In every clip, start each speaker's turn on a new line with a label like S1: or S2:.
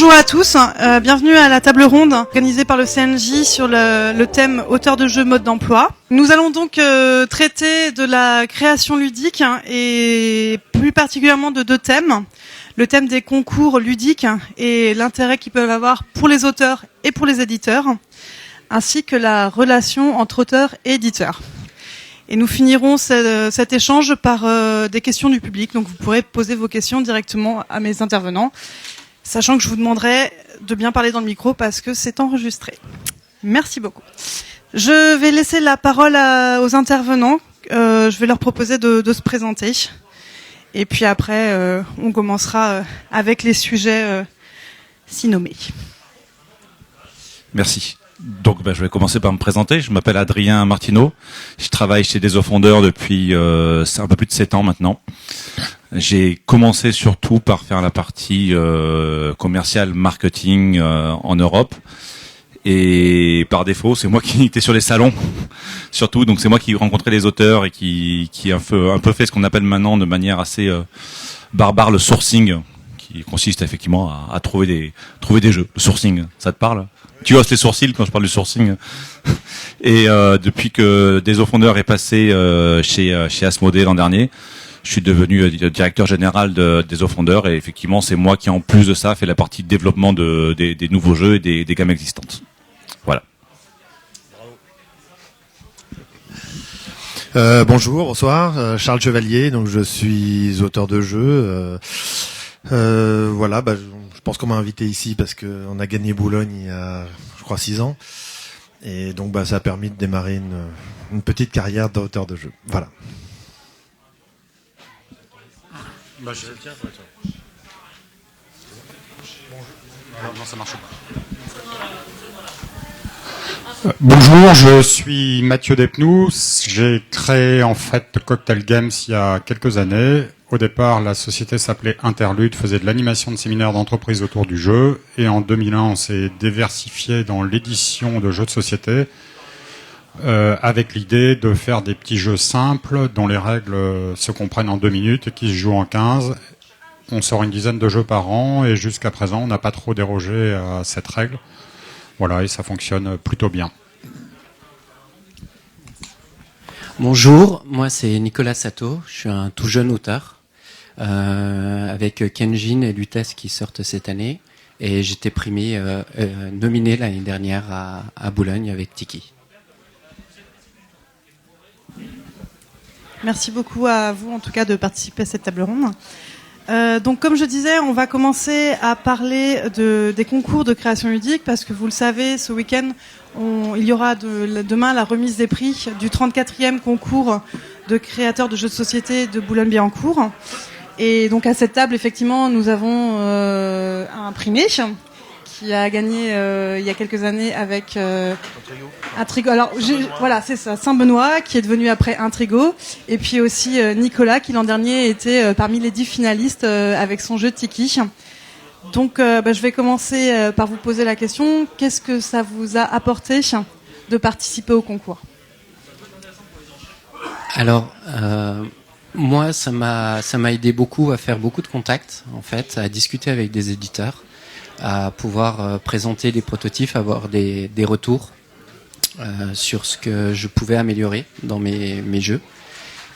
S1: Bonjour à tous, bienvenue à la table ronde organisée par le CNJ sur le thème auteur de jeux mode d'emploi. Nous allons donc traiter de la création ludique et plus particulièrement de deux thèmes. Le thème des concours ludiques et l'intérêt qu'ils peuvent avoir pour les auteurs et pour les éditeurs, ainsi que la relation entre auteurs et éditeurs. Et nous finirons cet échange par des questions du public, donc vous pourrez poser vos questions directement à mes intervenants, sachant que je vous demanderai de bien parler dans le micro parce que c'est enregistré. Merci beaucoup. Je vais laisser la parole aux intervenants. Je vais leur proposer de se présenter. Et puis après, on commencera avec les sujets si nommés.
S2: Merci. Donc, je vais commencer par me présenter. Je m'appelle Adrien Martineau. Je travaille chez Desofondeurs depuis un peu plus de 7 ans maintenant. J'ai commencé surtout par faire la partie commerciale, marketing en Europe. Et par défaut, c'est moi qui étais sur les salons, surtout. Donc, c'est moi qui rencontrais les auteurs et qui un peu fait ce qu'on appelle maintenant de manière assez barbare le sourcing, qui consiste effectivement à trouver des jeux. Le sourcing, ça te parle ? Tu hausses les sourcils quand je parle du sourcing. Et depuis que Desofondeurs est passé chez Asmodée l'an dernier, je suis devenu directeur général de Desofondeurs et effectivement c'est moi qui en plus de ça fait la partie de développement des nouveaux jeux et des gammes existantes. Voilà.
S3: Bonjour, bonsoir. Charles Chevalier, donc je suis auteur de jeux. Voilà, je pense qu'on m'a invité ici parce qu'on a gagné Boulogne il y a, je crois, 6 ans. Et donc, ça a permis de démarrer une petite carrière d'auteur de jeux. Voilà.
S4: Non, ça marche pas. Bonjour, je suis Mathieu Despnous. J'ai créé en fait Cocktail Games il y a quelques années. Au départ, la société s'appelait Interlude, faisait de l'animation de séminaires d'entreprise autour du jeu. Et en 2001, on s'est diversifié dans l'édition de jeux de société avec l'idée de faire des petits jeux simples dont les règles se comprennent en 2 minutes et qui se jouent en 15. On sort une dizaine de jeux par an et jusqu'à présent, on n'a pas trop dérogé à cette règle. Voilà, et ça fonctionne plutôt bien.
S5: Bonjour, moi c'est Nicolas Sato, je suis un tout jeune auteur avec Kenjin et Lutèce qui sortent cette année et j'étais nominé l'année dernière à Boulogne avec Tiki.
S1: Merci beaucoup à vous en tout cas de participer à cette table ronde. Donc comme je disais, on va commencer à parler des concours de création ludique parce que vous le savez, ce week-end, il y aura demain la remise des prix du 34e concours de créateurs de jeux de société de Boulogne-Billancourt. Et donc à cette table, effectivement, nous avons un primé qui a gagné il y a quelques années avec Intrigo. Alors voilà, c'est ça, Saint-Benoît qui est devenu après Intrigo, et puis aussi Nicolas qui l'an dernier était parmi les 10 finalistes avec son jeu Tiki. Donc je vais commencer par vous poser la question, qu'est-ce que ça vous a apporté de participer au concours ?
S5: Alors moi ça m'a aidé beaucoup à faire beaucoup de contacts en fait, à discuter avec des éditeurs, à pouvoir présenter des prototypes, avoir des retours sur ce que je pouvais améliorer dans mes jeux.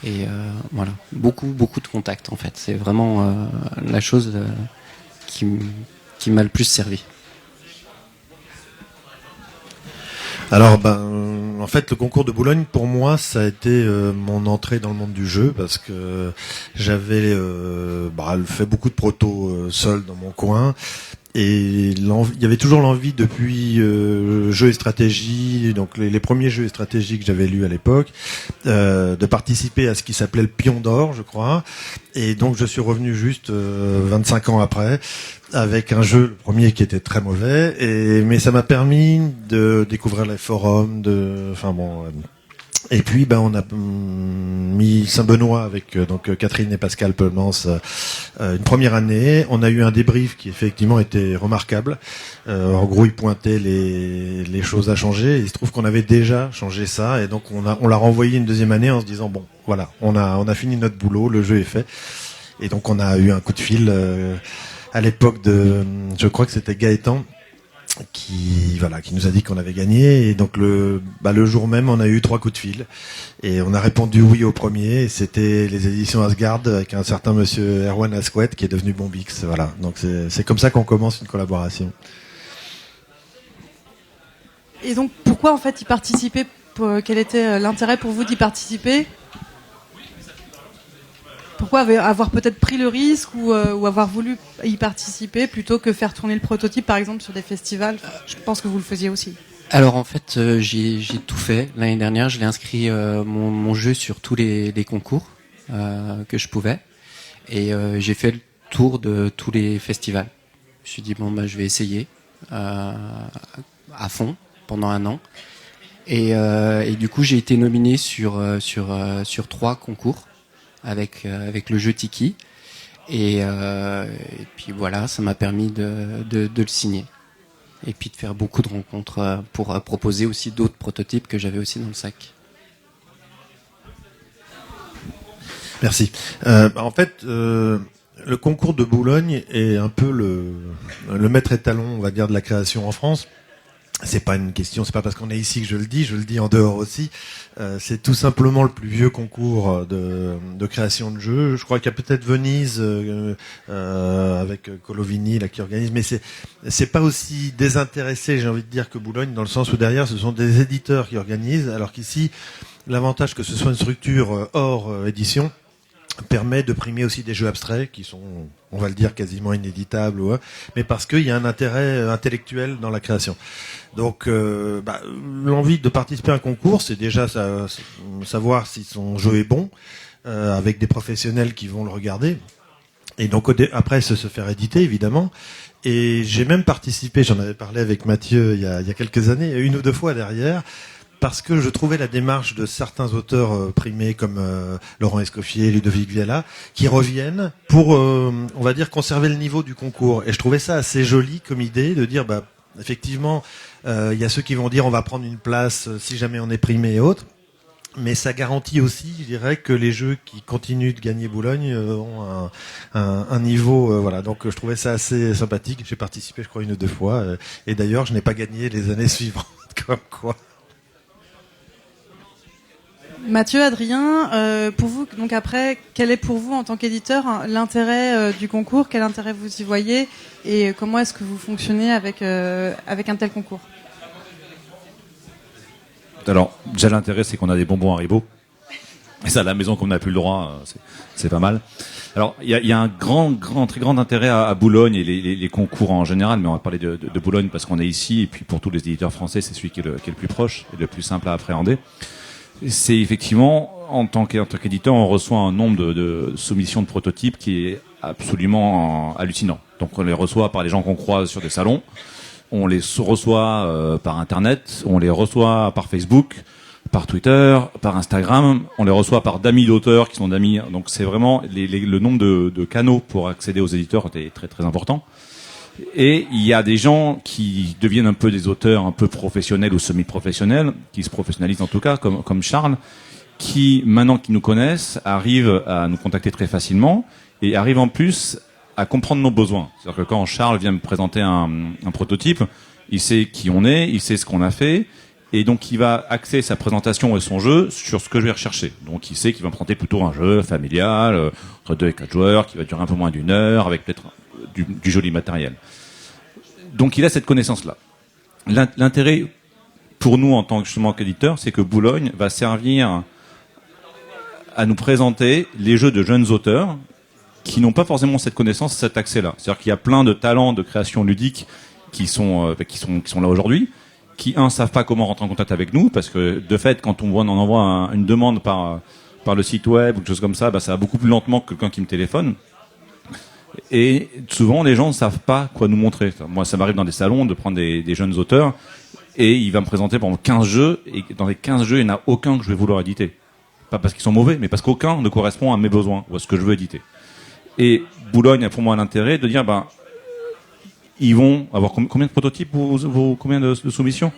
S5: Et voilà, beaucoup de contacts en fait. C'est vraiment la chose qui m'a le plus servi.
S3: Alors, en fait, le concours de Boulogne, pour moi, ça a été mon entrée dans le monde du jeu parce que j'avais fait beaucoup de protos seul dans mon coin. Et il y avait toujours l'envie depuis jeux et stratégie, donc les premiers jeux et stratégies que j'avais lus à l'époque, de participer à ce qui s'appelait le Pion d'Or, je crois. Et donc je suis revenu juste 25 ans après avec un jeu, le premier qui était très mauvais, mais ça m'a permis de découvrir les forums, et puis on a mis Saint-Benoît avec donc Catherine et Pascal Pelmans une première année. On a eu un débrief qui effectivement était remarquable. En gros, il pointait les choses à changer. Il se trouve qu'on avait déjà changé ça et donc on l'a renvoyé une deuxième année en se disant bon, voilà, on a fini notre boulot, le jeu est fait. Et donc on a eu un coup de fil à l'époque de, je crois que c'était Gaëtan, qui nous a dit qu'on avait gagné, et donc le jour même on a eu 3 coups de fil et on a répondu oui au premier, et c'était les éditions Asgard avec un certain monsieur Erwan Asquet qui est devenu Bombix. Voilà, donc c'est comme ça qu'on commence une collaboration.
S1: Et donc, pourquoi en fait y participer? Quel était l'intérêt pour vous d'y participer? Pourquoi avoir peut-être pris le risque ou avoir voulu y participer plutôt que faire tourner le prototype, par exemple, sur des festivals? Je pense que vous le faisiez aussi.
S5: Alors en fait, j'ai tout fait. L'année dernière, je l'ai inscrit mon jeu sur tous les concours que je pouvais. Et j'ai fait le tour de tous les festivals. Je me suis dit, je vais essayer à fond pendant 1 an. Et du coup, j'ai été nominé sur 3 concours avec le jeu Tiki. Et puis voilà, ça m'a permis de le signer. Et puis de faire beaucoup de rencontres pour proposer aussi d'autres prototypes que j'avais aussi dans le sac.
S3: Merci. En fait, le concours de Boulogne est un peu le maître étalon, on va dire, de la création en France. C'est pas une question, c'est pas parce qu'on est ici que je le dis en dehors aussi. C'est tout simplement le plus vieux concours de création de jeux. Je crois qu'il y a peut-être Venise avec Colovini là qui organise, mais c'est pas aussi désintéressé, j'ai envie de dire, que Boulogne, dans le sens où derrière ce sont des éditeurs qui organisent, alors qu'ici l'avantage que ce soit une structure hors édition permet de primer aussi des jeux abstraits qui sont, on va le dire, quasiment inéditables, mais parce qu'il y a un intérêt intellectuel dans la création. Donc l'envie de participer à un concours, c'est déjà savoir si son jeu est bon, avec des professionnels qui vont le regarder, et donc après se faire éditer, évidemment. Et j'ai même participé, j'en avais parlé avec Mathieu il y a quelques années, 1 ou 2 fois derrière, parce que je trouvais la démarche de certains auteurs primés comme Laurent Escoffier, Ludovic Viala, qui reviennent pour, on va dire, conserver le niveau du concours. Et je trouvais ça assez joli comme idée de dire, effectivement, il y a ceux qui vont dire on va prendre une place si jamais on est primé et autres. Mais ça garantit aussi, je dirais, que les jeux qui continuent de gagner Boulogne ont un niveau, voilà. Donc je trouvais ça assez sympathique. J'ai participé, je crois, 1 ou 2 fois. Et d'ailleurs, je n'ai pas gagné les années suivantes, comme quoi.
S1: Mathieu, Adrien, pour vous, donc après, quel est pour vous, en tant qu'éditeur, l'intérêt du concours? Quel intérêt vous y voyez? Et comment est-ce que vous fonctionnez avec un tel concours?
S2: Alors, déjà l'intérêt, c'est qu'on a des bonbons Haribo. Et ça, à la maison, comme on n'a plus le droit, c'est pas mal. Alors, il y a un très grand intérêt à Boulogne et les concours en général, mais on va parler de Boulogne parce qu'on est ici, et puis pour tous les éditeurs français, c'est celui qui est le plus proche et le plus simple à appréhender. C'est effectivement, en tant qu'éditeur, on reçoit un nombre de soumissions de prototypes qui est absolument hallucinant. Donc on les reçoit par les gens qu'on croise sur des salons, on les reçoit par Internet, on les reçoit par Facebook, par Twitter, par Instagram, on les reçoit par d'amis d'auteurs qui sont d'amis. Donc c'est vraiment le nombre de canaux pour accéder aux éditeurs est très très important. Et il y a des gens qui deviennent un peu des auteurs un peu professionnels ou semi-professionnels, qui se professionnalisent en tout cas, comme Charles, qui, maintenant qu'ils nous connaissent, arrivent à nous contacter très facilement et arrivent en plus à comprendre nos besoins. C'est-à-dire que quand Charles vient me présenter un prototype, il sait qui on est, il sait ce qu'on a fait, et donc il va axer sa présentation et son jeu sur ce que je vais rechercher. Donc il sait qu'il va me présenter plutôt un jeu familial, entre 2 et 4 joueurs, qui va durer un peu moins d'1 heure, avec peut-être du joli matériel. Donc il a cette connaissance-là. L'intérêt pour nous en tant que justement qu'éditeur, c'est que Boulogne va servir à nous présenter les jeux de jeunes auteurs qui n'ont pas forcément cette connaissance, cet accès-là. C'est-à-dire qu'il y a plein de talents de création ludique qui sont là aujourd'hui, qui savent pas comment rentrer en contact avec nous, parce que de fait, quand on envoie une demande par le site web ou quelque chose comme ça, ça va beaucoup plus lentement que quelqu'un qui me téléphone. Et souvent, les gens ne savent pas quoi nous montrer. Enfin, moi, ça m'arrive dans des salons de prendre des jeunes auteurs et il va me présenter par exemple 15 jeux et dans les 15 jeux, il n'y en a aucun que je vais vouloir éditer. Pas parce qu'ils sont mauvais, mais parce qu'aucun ne correspond à mes besoins ou à ce que je veux éditer. Et Boulogne a pour moi l'intérêt de dire, ils vont avoir combien de prototypes, combien de soumissions?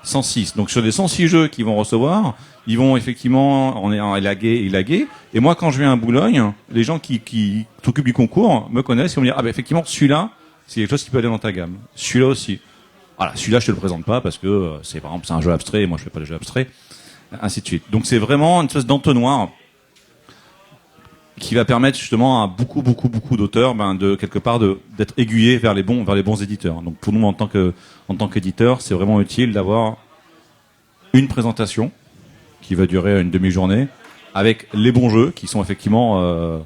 S2: 106. Donc sur les 106 jeux qu'ils vont recevoir, ils vont effectivement en élaguer. Et moi, quand je viens à Boulogne, les gens qui s'occupent du concours me connaissent et vont me dire, ah ben effectivement, celui-là, c'est quelque chose qui peut aller dans ta gamme. Celui-là aussi. Voilà, celui-là, je te le présente pas parce que c'est, par exemple, c'est un jeu abstrait et moi je fais pas de jeux abstraits. Ainsi de suite. Donc c'est vraiment une espèce d'entonnoir qui va permettre justement à beaucoup d'auteurs, de quelque part d'être aiguillés vers les bons éditeurs. Donc pour nous en tant qu'éditeur, c'est vraiment utile d'avoir une présentation qui va durer une demi-journée avec les bons jeux qui sont effectivement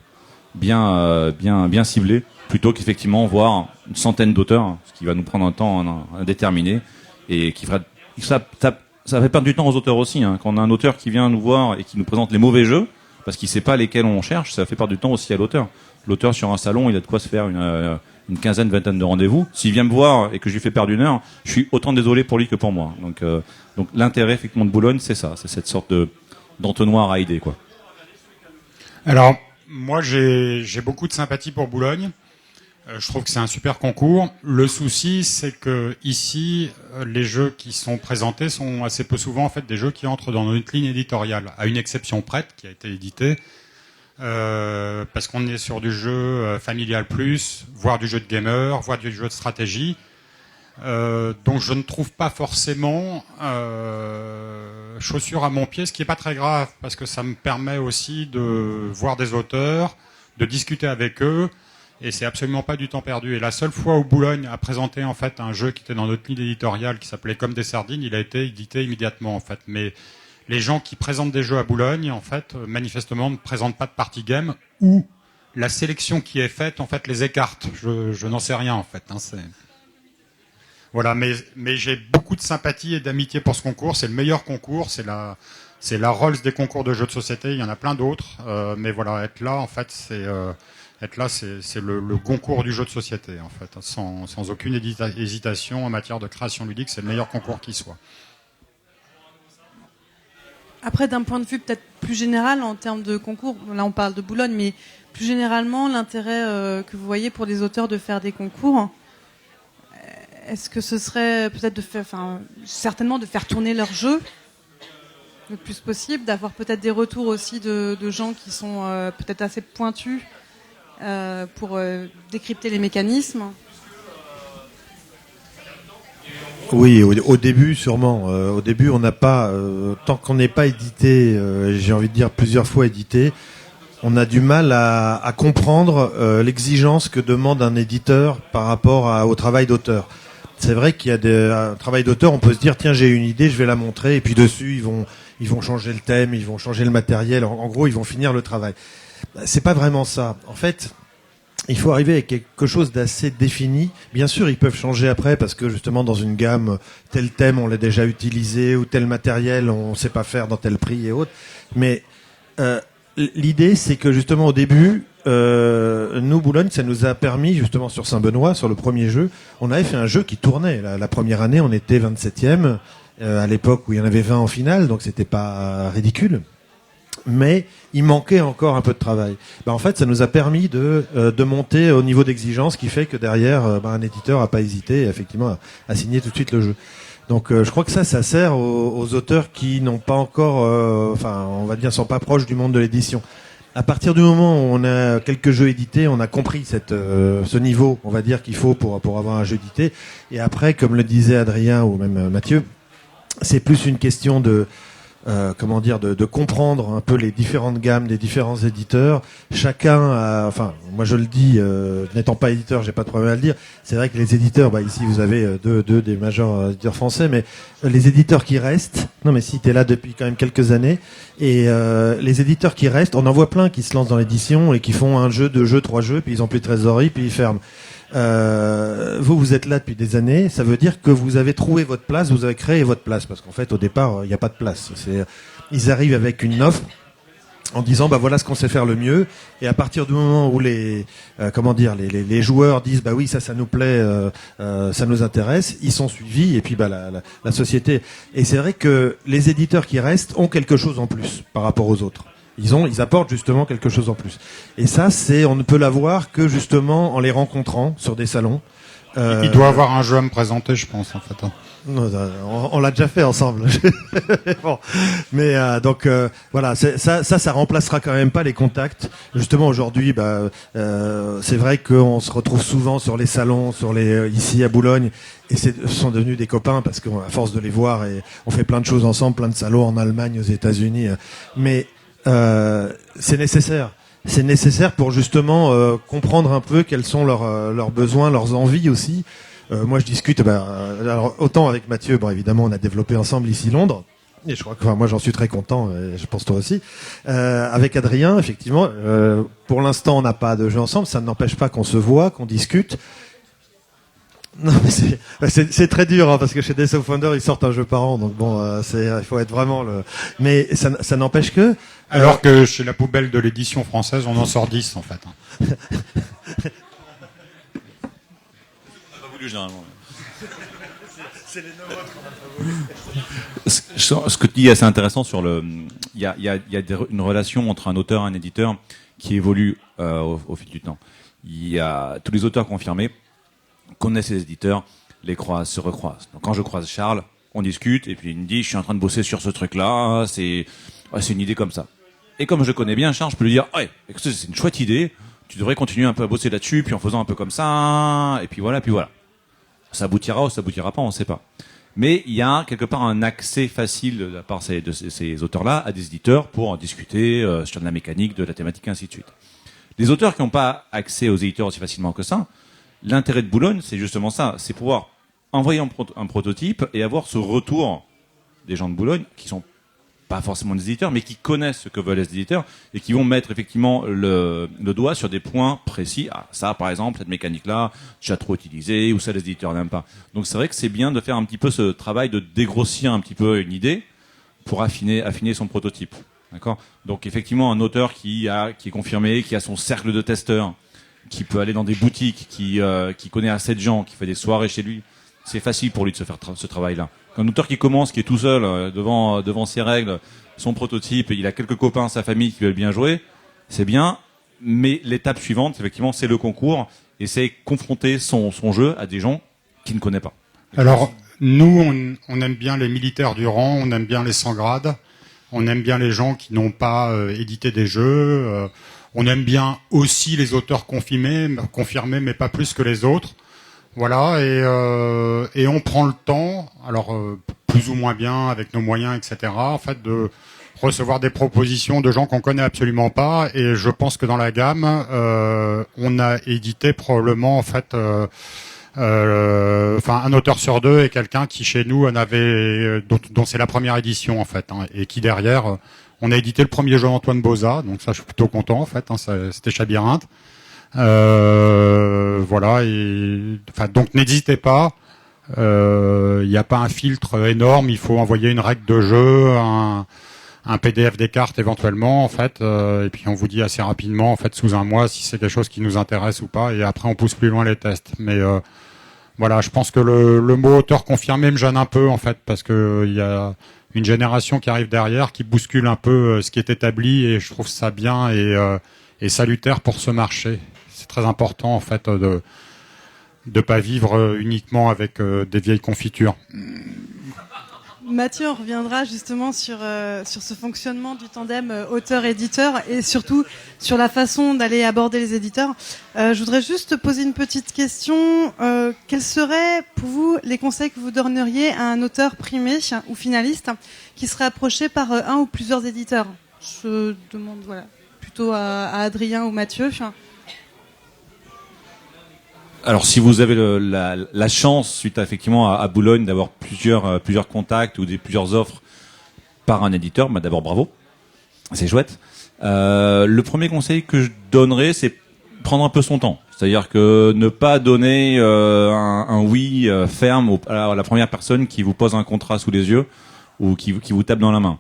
S2: bien ciblés, plutôt qu'effectivement voir une centaine d'auteurs, ce qui va nous prendre un temps indéterminé et qui fera ça fait perdre du temps aux auteurs aussi. Hein. Quand on a un auteur qui vient nous voir et qui nous présente les mauvais jeux, parce qu'il sait pas lesquels on cherche, ça fait perdre du temps aussi à l'auteur. L'auteur sur un salon, il a de quoi se faire une quinzaine, vingtaine de rendez-vous. S'il vient me voir et que je lui fais perdre une heure, je suis autant désolé pour lui que pour moi. Donc l'intérêt effectivement de Boulogne, c'est ça, c'est cette sorte d'entonnoir à idées, quoi.
S4: Alors moi j'ai beaucoup de sympathie pour Boulogne. Je trouve que c'est un super concours. Le souci, c'est que ici, les jeux qui sont présentés sont assez peu souvent en fait des jeux qui entrent dans notre ligne éditoriale, à une exception prête qui a été éditée, parce qu'on est sur du jeu familial plus, voire du jeu de gamer, voire du jeu de stratégie. Donc je ne trouve pas forcément chaussure à mon pied, ce qui est pas très grave, parce que ça me permet aussi de voir des auteurs, de discuter avec eux. Et c'est absolument pas du temps perdu. Et la seule fois où Boulogne a présenté en fait un jeu qui était dans notre ligne éditoriale qui s'appelait Comme des sardines, il a été édité immédiatement en fait. Mais les gens qui présentent des jeux à Boulogne, en fait, manifestement ne présentent pas de party game ou la sélection qui est faite en fait les écarte. Je n'en sais rien en fait. Hein, voilà, mais j'ai beaucoup de sympathie et d'amitié pour ce concours. C'est le meilleur concours. C'est la Rolls des concours de jeux de société. Il y en a plein d'autres. Mais voilà, être là en fait, c'est le concours du jeu de société, en fait, sans aucune hésitation en matière de création ludique, c'est le meilleur concours qui soit.
S1: Après, d'un point de vue peut-être plus général en termes de concours, là on parle de Boulogne, mais plus généralement, l'intérêt que vous voyez pour les auteurs de faire des concours, est-ce que ce serait peut-être certainement de faire tourner leur jeu le plus possible, d'avoir peut-être des retours aussi de gens qui sont peut-être assez pointus pour décrypter les mécanismes?
S3: Oui, au début sûrement. Au début, on n'a pas, tant qu'on n'est pas édité, j'ai envie de dire plusieurs fois édité, on a du mal à comprendre l'exigence que demande un éditeur par rapport au travail d'auteur. C'est vrai qu'il y a un travail d'auteur, on peut se dire tiens j'ai une idée, je vais la montrer, et puis dessus ils vont changer le thème, ils vont changer le matériel. En gros, ils vont finir le travail. C'est pas vraiment ça. En fait, il faut arriver avec quelque chose d'assez défini. Bien sûr, ils peuvent changer après parce que justement dans une gamme, tel thème on l'a déjà utilisé ou tel matériel on sait pas faire dans tel prix et autres. Mais l'idée c'est que justement au début, nous Boulogne, ça nous a permis justement sur Saint-Benoît, sur le premier jeu, on avait fait un jeu qui tournait. La première année, on était 27e à l'époque où il y en avait 20 en finale, donc c'était pas ridicule. Mais il manquait encore un peu de travail. En fait, ça nous a permis de monter au niveau d'exigence qui fait que derrière, un éditeur a pas hésité effectivement à signer tout de suite le jeu. Donc je crois que ça sert aux auteurs qui n'ont pas encore, on va dire, sont pas proches du monde de l'édition. À partir du moment où on a quelques jeux édités, on a compris ce niveau, on va dire, qu'il faut pour avoir un jeu édité. Et après, comme le disait Adrien ou même Mathieu, c'est plus une question de comprendre un peu les différentes gammes des différents éditeurs. Chacun a, moi je le dis, n'étant pas éditeur, j'ai pas de problème à le dire. C'est vrai que les éditeurs, ici vous avez deux des majeurs éditeurs français, mais les éditeurs qui restent, non mais si t'es là depuis quand même quelques années, et les éditeurs qui restent, on en voit plein qui se lancent dans l'édition et qui font un jeu, 2 jeux, 3 jeux, puis ils ont plus de trésorerie, puis ils ferment. Vous êtes là depuis des années, ça veut dire que vous avez trouvé votre place, vous avez créé votre place, parce qu'en fait au départ il n'y a pas de place. Ils arrivent avec une offre en disant voilà ce qu'on sait faire le mieux, et à partir du moment où les joueurs disent oui ça nous plaît, ça nous intéresse, ils sont suivis, et puis la société. Et c'est vrai que les éditeurs qui restent ont quelque chose en plus par rapport aux autres. Ils apportent justement quelque chose en plus. Et ça, on ne peut l'avoir que justement en les rencontrant sur des salons,
S4: Il doit avoir un jeu à me présenter, je pense, en fait.
S3: Non, on l'a déjà fait ensemble. Bon, mais voilà, ça remplacera quand même pas les contacts. Justement aujourd'hui, c'est vrai qu'on se retrouve souvent sur les salons, ici à Boulogne, et ce sont devenus des copains parce qu'à force de les voir, et on fait plein de choses ensemble, plein de salons en Allemagne, aux États-Unis. Mais c'est nécessaire. C'est nécessaire pour justement comprendre un peu quels sont leurs besoins, leurs envies aussi. Moi, je discute, alors autant avec Mathieu, évidemment, on a développé ensemble ici Londres, et je crois que moi j'en suis très content, et je pense toi aussi. Avec Adrien, effectivement, pour l'instant on n'a pas de jeu ensemble, ça n'empêche pas qu'on se voit, qu'on discute. Non, mais c'est très dur, hein, parce que chez Days of Wonder ils sortent un jeu par an, donc bon, il faut être vraiment mais ça n'empêche que.
S4: Alors que chez la poubelle de l'édition française, on en sort 10 en fait.
S2: Généralement. C'est les ce que tu dis est assez intéressant sur il y a une relation entre un auteur et un éditeur qui évolue au fil du temps. Il y a tous les auteurs confirmés connaissent les éditeurs, les croisent, se recroisent. Donc quand je croise Charles, on discute et puis il me dit je suis en train de bosser sur ce truc-là, c'est une idée comme ça. Et comme je connais bien Charles, je peux lui dire ouais, écoute, c'est une chouette idée, tu devrais continuer un peu à bosser là-dessus, puis en faisant un peu comme ça, et puis voilà. Ça aboutira ou ça aboutira pas, on ne sait pas. Mais il y a quelque part un accès facile de la part de ces auteurs-là à des éditeurs pour en discuter sur de la mécanique, de la thématique, et ainsi de suite. Les auteurs qui n'ont pas accès aux éditeurs aussi facilement que ça, l'intérêt de Boulogne, c'est justement ça, c'est pouvoir envoyer un prototype et avoir ce retour des gens de Boulogne qui sont pas forcément des éditeurs, mais qui connaissent ce que veulent les éditeurs et qui vont mettre effectivement le doigt sur des points précis. Ah, ça, par exemple, cette mécanique-là, déjà trop utilisée, ou ça, les éditeurs n'aiment pas. Donc c'est vrai que c'est bien de faire un petit peu ce travail de dégrossir un petit peu une idée pour affiner son prototype. D'accord ? Donc effectivement, un auteur qui est confirmé, qui a son cercle de testeurs, qui peut aller dans des boutiques, qui connaît assez de gens, qui fait des soirées chez lui, c'est facile pour lui de se faire ce travail-là. Un auteur qui commence, qui est tout seul devant ses règles, son prototype, il a quelques copains, sa famille qui veulent bien jouer, c'est bien. Mais l'étape suivante, effectivement, c'est le concours et c'est confronter son jeu à des gens qui ne connaissent pas.
S4: Alors, nous, on aime bien les militaires du rang, on aime bien les sans grade, on aime bien les gens qui n'ont pas édité des jeux, on aime bien aussi les auteurs confirmés, mais pas plus que les autres. Voilà, et on prend le temps, alors plus ou moins bien avec nos moyens, etc. En fait, de recevoir des propositions de gens qu'on connaît absolument pas. Et je pense que dans la gamme, on a édité probablement en fait, un auteur sur deux et quelqu'un qui chez nous en avait, dont c'est la première édition en fait, hein, et qui derrière, on a édité le premier jeu d'Antoine Boza, donc ça je suis plutôt content en fait. Hein, c'était Chabyrinthe. Voilà, donc n'hésitez pas. Il n'y a pas un filtre énorme. Il faut envoyer une règle de jeu, un PDF des cartes éventuellement, en fait. Et puis on vous dit assez rapidement, en fait, sous un mois, si c'est quelque chose qui nous intéresse ou pas. Et après, on pousse plus loin les tests. Mais voilà, je pense que le mot auteur confirmé me gêne un peu, en fait, parce que il y a une génération qui arrive derrière, qui bouscule un peu ce qui est établi. Et je trouve ça bien et salutaire pour ce marché. C'est très important en fait de pas vivre uniquement avec des vieilles confitures.
S1: Mathieu, on reviendra justement sur ce fonctionnement du tandem auteur-éditeur et surtout sur la façon d'aller aborder les éditeurs. Je voudrais juste poser une petite question. Quels seraient pour vous les conseils que vous donneriez à un auteur primé ou finaliste qui serait approché par un ou plusieurs éditeurs ? Je demande plutôt à Adrien ou Mathieu.
S2: Alors, si vous avez la chance, suite effectivement à Boulogne, d'avoir plusieurs contacts ou plusieurs offres par un éditeur, d'abord bravo, c'est chouette. Le premier conseil que je donnerais, c'est prendre un peu son temps. C'est-à-dire que ne pas donner un oui ferme à la première personne qui vous pose un contrat sous les yeux ou qui vous tape dans la main.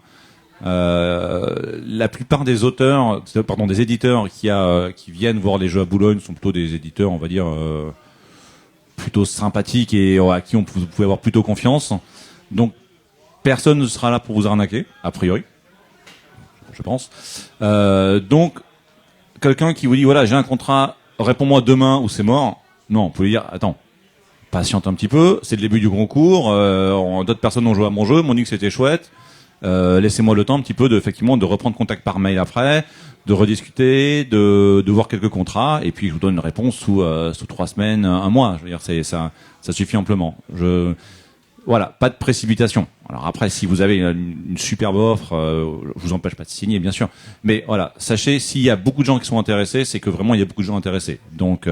S2: La plupart des des éditeurs qui viennent voir les jeux à Boulogne sont plutôt des éditeurs, on va dire, plutôt sympathiques et à qui vous pouvez avoir plutôt confiance. Donc, personne ne sera là pour vous arnaquer, a priori, je pense. Donc, quelqu'un qui vous dit, voilà, j'ai un contrat, réponds-moi demain ou c'est mort. Non, vous pouvez dire, attends, patiente un petit peu, c'est le début du concours, d'autres personnes ont joué à mon jeu, m'ont dit que c'était chouette, laissez-moi le temps un petit peu effectivement de reprendre contact par mail après, de rediscuter, de voir quelques contrats, et puis je vous donne une réponse sous 3 semaines, un mois. Je veux dire, ça suffit amplement. Voilà, pas de précipitation. Alors après, si vous avez une superbe offre, je vous empêche pas de signer, bien sûr. Mais voilà, sachez, s'il y a beaucoup de gens qui sont intéressés, c'est que vraiment il y a beaucoup de gens intéressés. Donc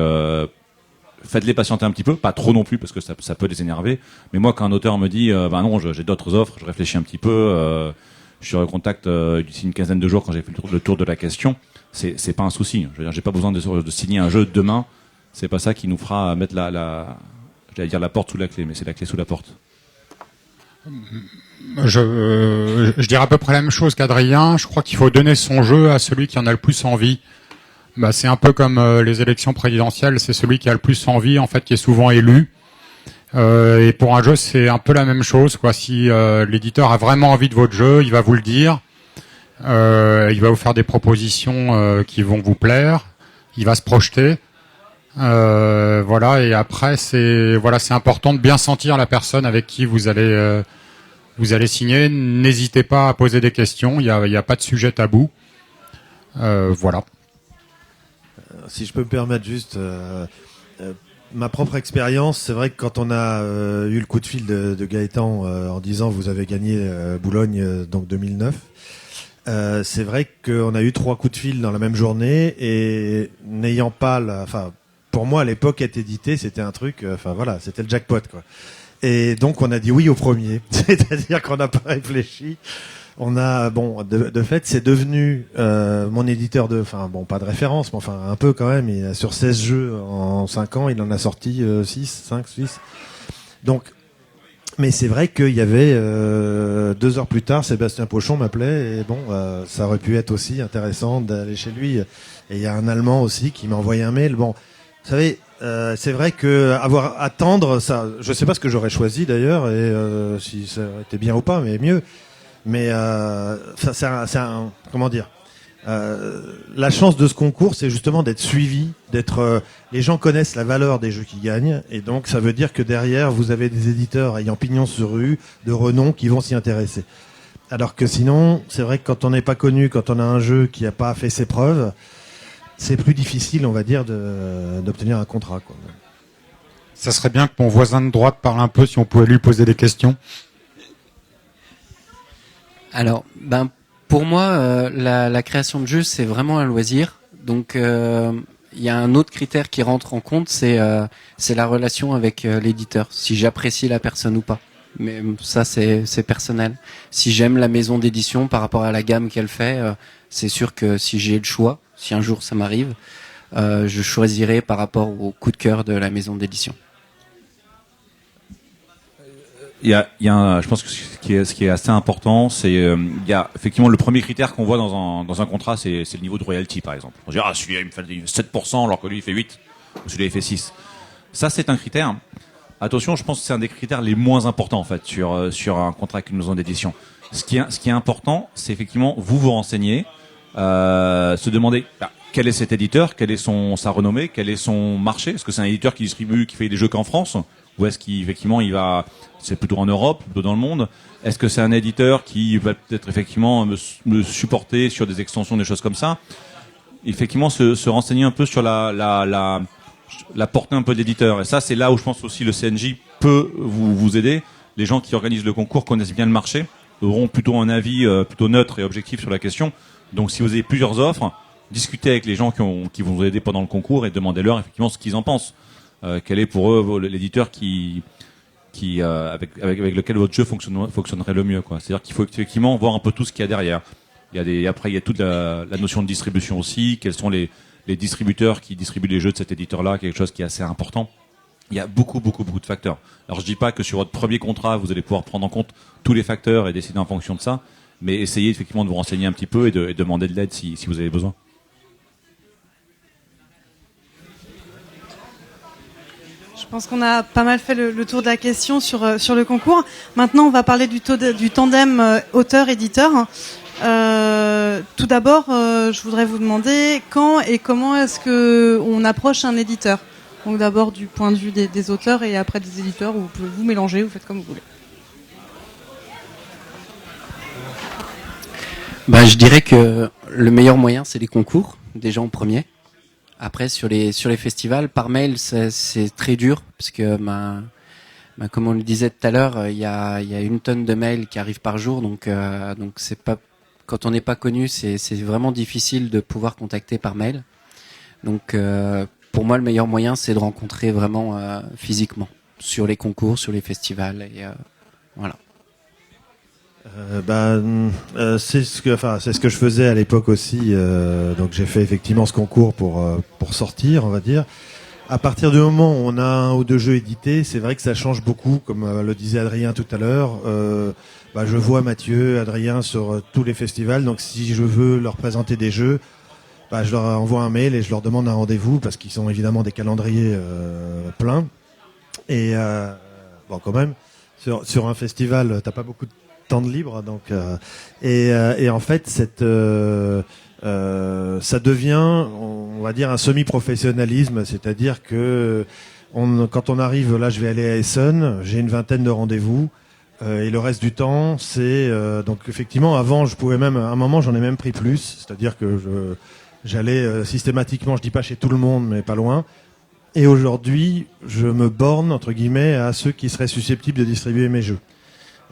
S2: faites-les patienter un petit peu, pas trop non plus, parce que ça peut les énerver. Mais moi, quand un auteur me dit, non, j'ai d'autres offres, je réfléchis un petit peu, je suis en contact d'ici une quinzaine de jours quand j'ai fait le tour de la question. C'est pas un souci. Je veux dire, j'ai pas besoin de signer un jeu demain. C'est pas ça qui nous fera mettre j'allais dire la porte sous la clé, mais c'est la clé sous la porte.
S4: Je dirais à peu près la même chose qu'Adrien. Je crois qu'il faut donner son jeu à celui qui en a le plus envie. C'est un peu comme les élections présidentielles, c'est celui qui a le plus envie, en fait, qui est souvent élu. Et pour un jeu, c'est un peu la même chose, quoi. Si l'éditeur a vraiment envie de votre jeu, il va vous le dire. Il va vous faire des propositions qui vont vous plaire. Il va se projeter. Voilà. Et après, c'est important de bien sentir la personne avec qui vous allez signer. N'hésitez pas à poser des questions. Il y a pas de sujet tabou. Voilà.
S3: Si je peux me permettre juste ma propre expérience, c'est vrai que quand on a eu le coup de fil de Gaëtan en disant vous avez gagné Boulogne donc 2009, c'est vrai qu'on a eu 3 coups de fil dans la même journée et n'ayant pas pour moi à l'époque être édité c'était un truc, c'était le jackpot quoi. Et donc on a dit oui au premier, c'est-à-dire qu'on n'a pas réfléchi. On a de fait c'est devenu mon éditeur pas de référence mais enfin un peu quand même, il a sur 16 jeux en 5 ans, il en a sorti 5, 6. Donc mais c'est vrai qu'il y avait 2 heures plus tard, Sébastien Pochon m'appelait et ça aurait pu être aussi intéressant d'aller chez lui. Et il y a un Allemand aussi qui m'a envoyé un mail. Bon, vous savez, c'est vrai que attendre ça, je sais pas ce que j'aurais choisi d'ailleurs et si ça aurait été bien ou pas, mais mieux. Mais comment dire, la chance de ce concours, c'est justement d'être suivi, les gens connaissent la valeur des jeux qui gagnent, et donc ça veut dire que derrière vous avez des éditeurs ayant pignon sur rue, de renom, qui vont s'y intéresser. Alors que sinon, c'est vrai que quand on n'est pas connu, quand on a un jeu qui n'a pas fait ses preuves, c'est plus difficile, on va dire, d'obtenir un contrat, quoi.
S4: Ça serait bien que mon voisin de droite parle un peu, si on pouvait lui poser des questions.
S5: Alors, pour moi, la création de jeux, c'est vraiment un loisir. Donc, il y a un autre critère qui rentre en compte, c'est la relation avec l'éditeur. Si j'apprécie la personne ou pas. Mais ça, c'est personnel. Si j'aime la maison d'édition par rapport à la gamme qu'elle fait, c'est sûr que si j'ai le choix, si un jour ça m'arrive, je choisirai par rapport au coup de cœur de la maison d'édition.
S2: Je pense que ce qui est assez important, c'est il y a effectivement le premier critère qu'on voit dans un contrat, c'est le niveau de royalty par exemple. On dit celui-là il me fait 7% alors que lui il fait 8, ou celui-là il fait 6. Ça c'est un critère. Attention, je pense que c'est un des critères les moins importants en fait sur un contrat avec une maison d'édition. Ce qui est important, c'est effectivement vous renseigner, se demander quel est cet éditeur, quelle est sa renommée, quel est son marché. Est-ce que c'est un éditeur qui fait des jeux qu'en France? Ou est-ce qu'effectivement c'est plutôt en Europe, plutôt dans le monde? Est-ce que c'est un éditeur qui va peut-être effectivement me supporter sur des extensions, des choses comme ça? Effectivement, se renseigner un peu sur la portée un peu d'éditeur. Et ça, c'est là où je pense aussi le CNJ peut vous aider. Les gens qui organisent le concours connaissent bien le marché, auront plutôt un avis plutôt neutre et objectif sur la question. Donc, si vous avez plusieurs offres, discutez avec les gens qui vont vous aider pendant le concours et demandez-leur effectivement ce qu'ils en pensent. Quel est pour eux l'éditeur avec lequel votre jeu fonctionnerait le mieux, quoi. C'est-à-dire qu'il faut effectivement voir un peu tout ce qu'il y a derrière. Après il y a toute la notion de distribution aussi. Quels sont les distributeurs qui distribuent les jeux de cet éditeur-là, quelque chose qui est assez important. Il y a beaucoup de facteurs. Alors je dis pas que sur votre premier contrat vous allez pouvoir prendre en compte tous les facteurs et décider en fonction de ça, mais essayez effectivement de vous renseigner un petit peu et demander de l'aide si vous avez besoin.
S1: Je pense qu'on a pas mal fait le tour de la question sur le concours. Maintenant, on va parler du tandem auteur-éditeur. Tout d'abord, je voudrais vous demander quand et comment est-ce que on approche un éditeur. Donc d'abord du point de vue des auteurs et après des éditeurs, où vous pouvez vous mélanger, vous faites comme vous voulez.
S5: Je dirais que le meilleur moyen, c'est les concours, déjà en premier. Après, sur les festivals, par mail, c'est très dur, parce que comme on le disait tout à l'heure, il y a 1 tonne de mails qui arrivent par jour, donc c'est pas, quand on n'est pas connu, c'est vraiment difficile de pouvoir contacter par mail. Donc pour moi, le meilleur moyen, c'est de rencontrer vraiment physiquement sur les concours, sur les festivals, et voilà.
S3: C'est ce que je faisais à l'époque aussi. Donc j'ai fait effectivement ce concours pour sortir, on va dire. À partir du moment où on a 1 ou 2 jeux édités, c'est vrai que ça change beaucoup, comme le disait Adrien tout à l'heure. Je vois Mathieu, Adrien sur tous les festivals. Donc si je veux leur présenter des jeux, je leur envoie un mail et je leur demande un rendez-vous, parce qu'ils ont évidemment des calendriers pleins. Et quand même, sur un festival, t'as pas beaucoup de temps de libre, donc et en fait ça devient, on va dire, un semi-professionnalisme, c'est-à-dire que quand on arrive, là je vais aller à Essen, j'ai une 20aine de rendez-vous, et le reste du temps c'est donc effectivement avant je pouvais même, à un moment j'en ai même pris plus, c'est-à-dire que j'allais systématiquement, je dis pas chez tout le monde mais pas loin, et aujourd'hui je me borne entre guillemets à ceux qui seraient susceptibles de distribuer mes jeux.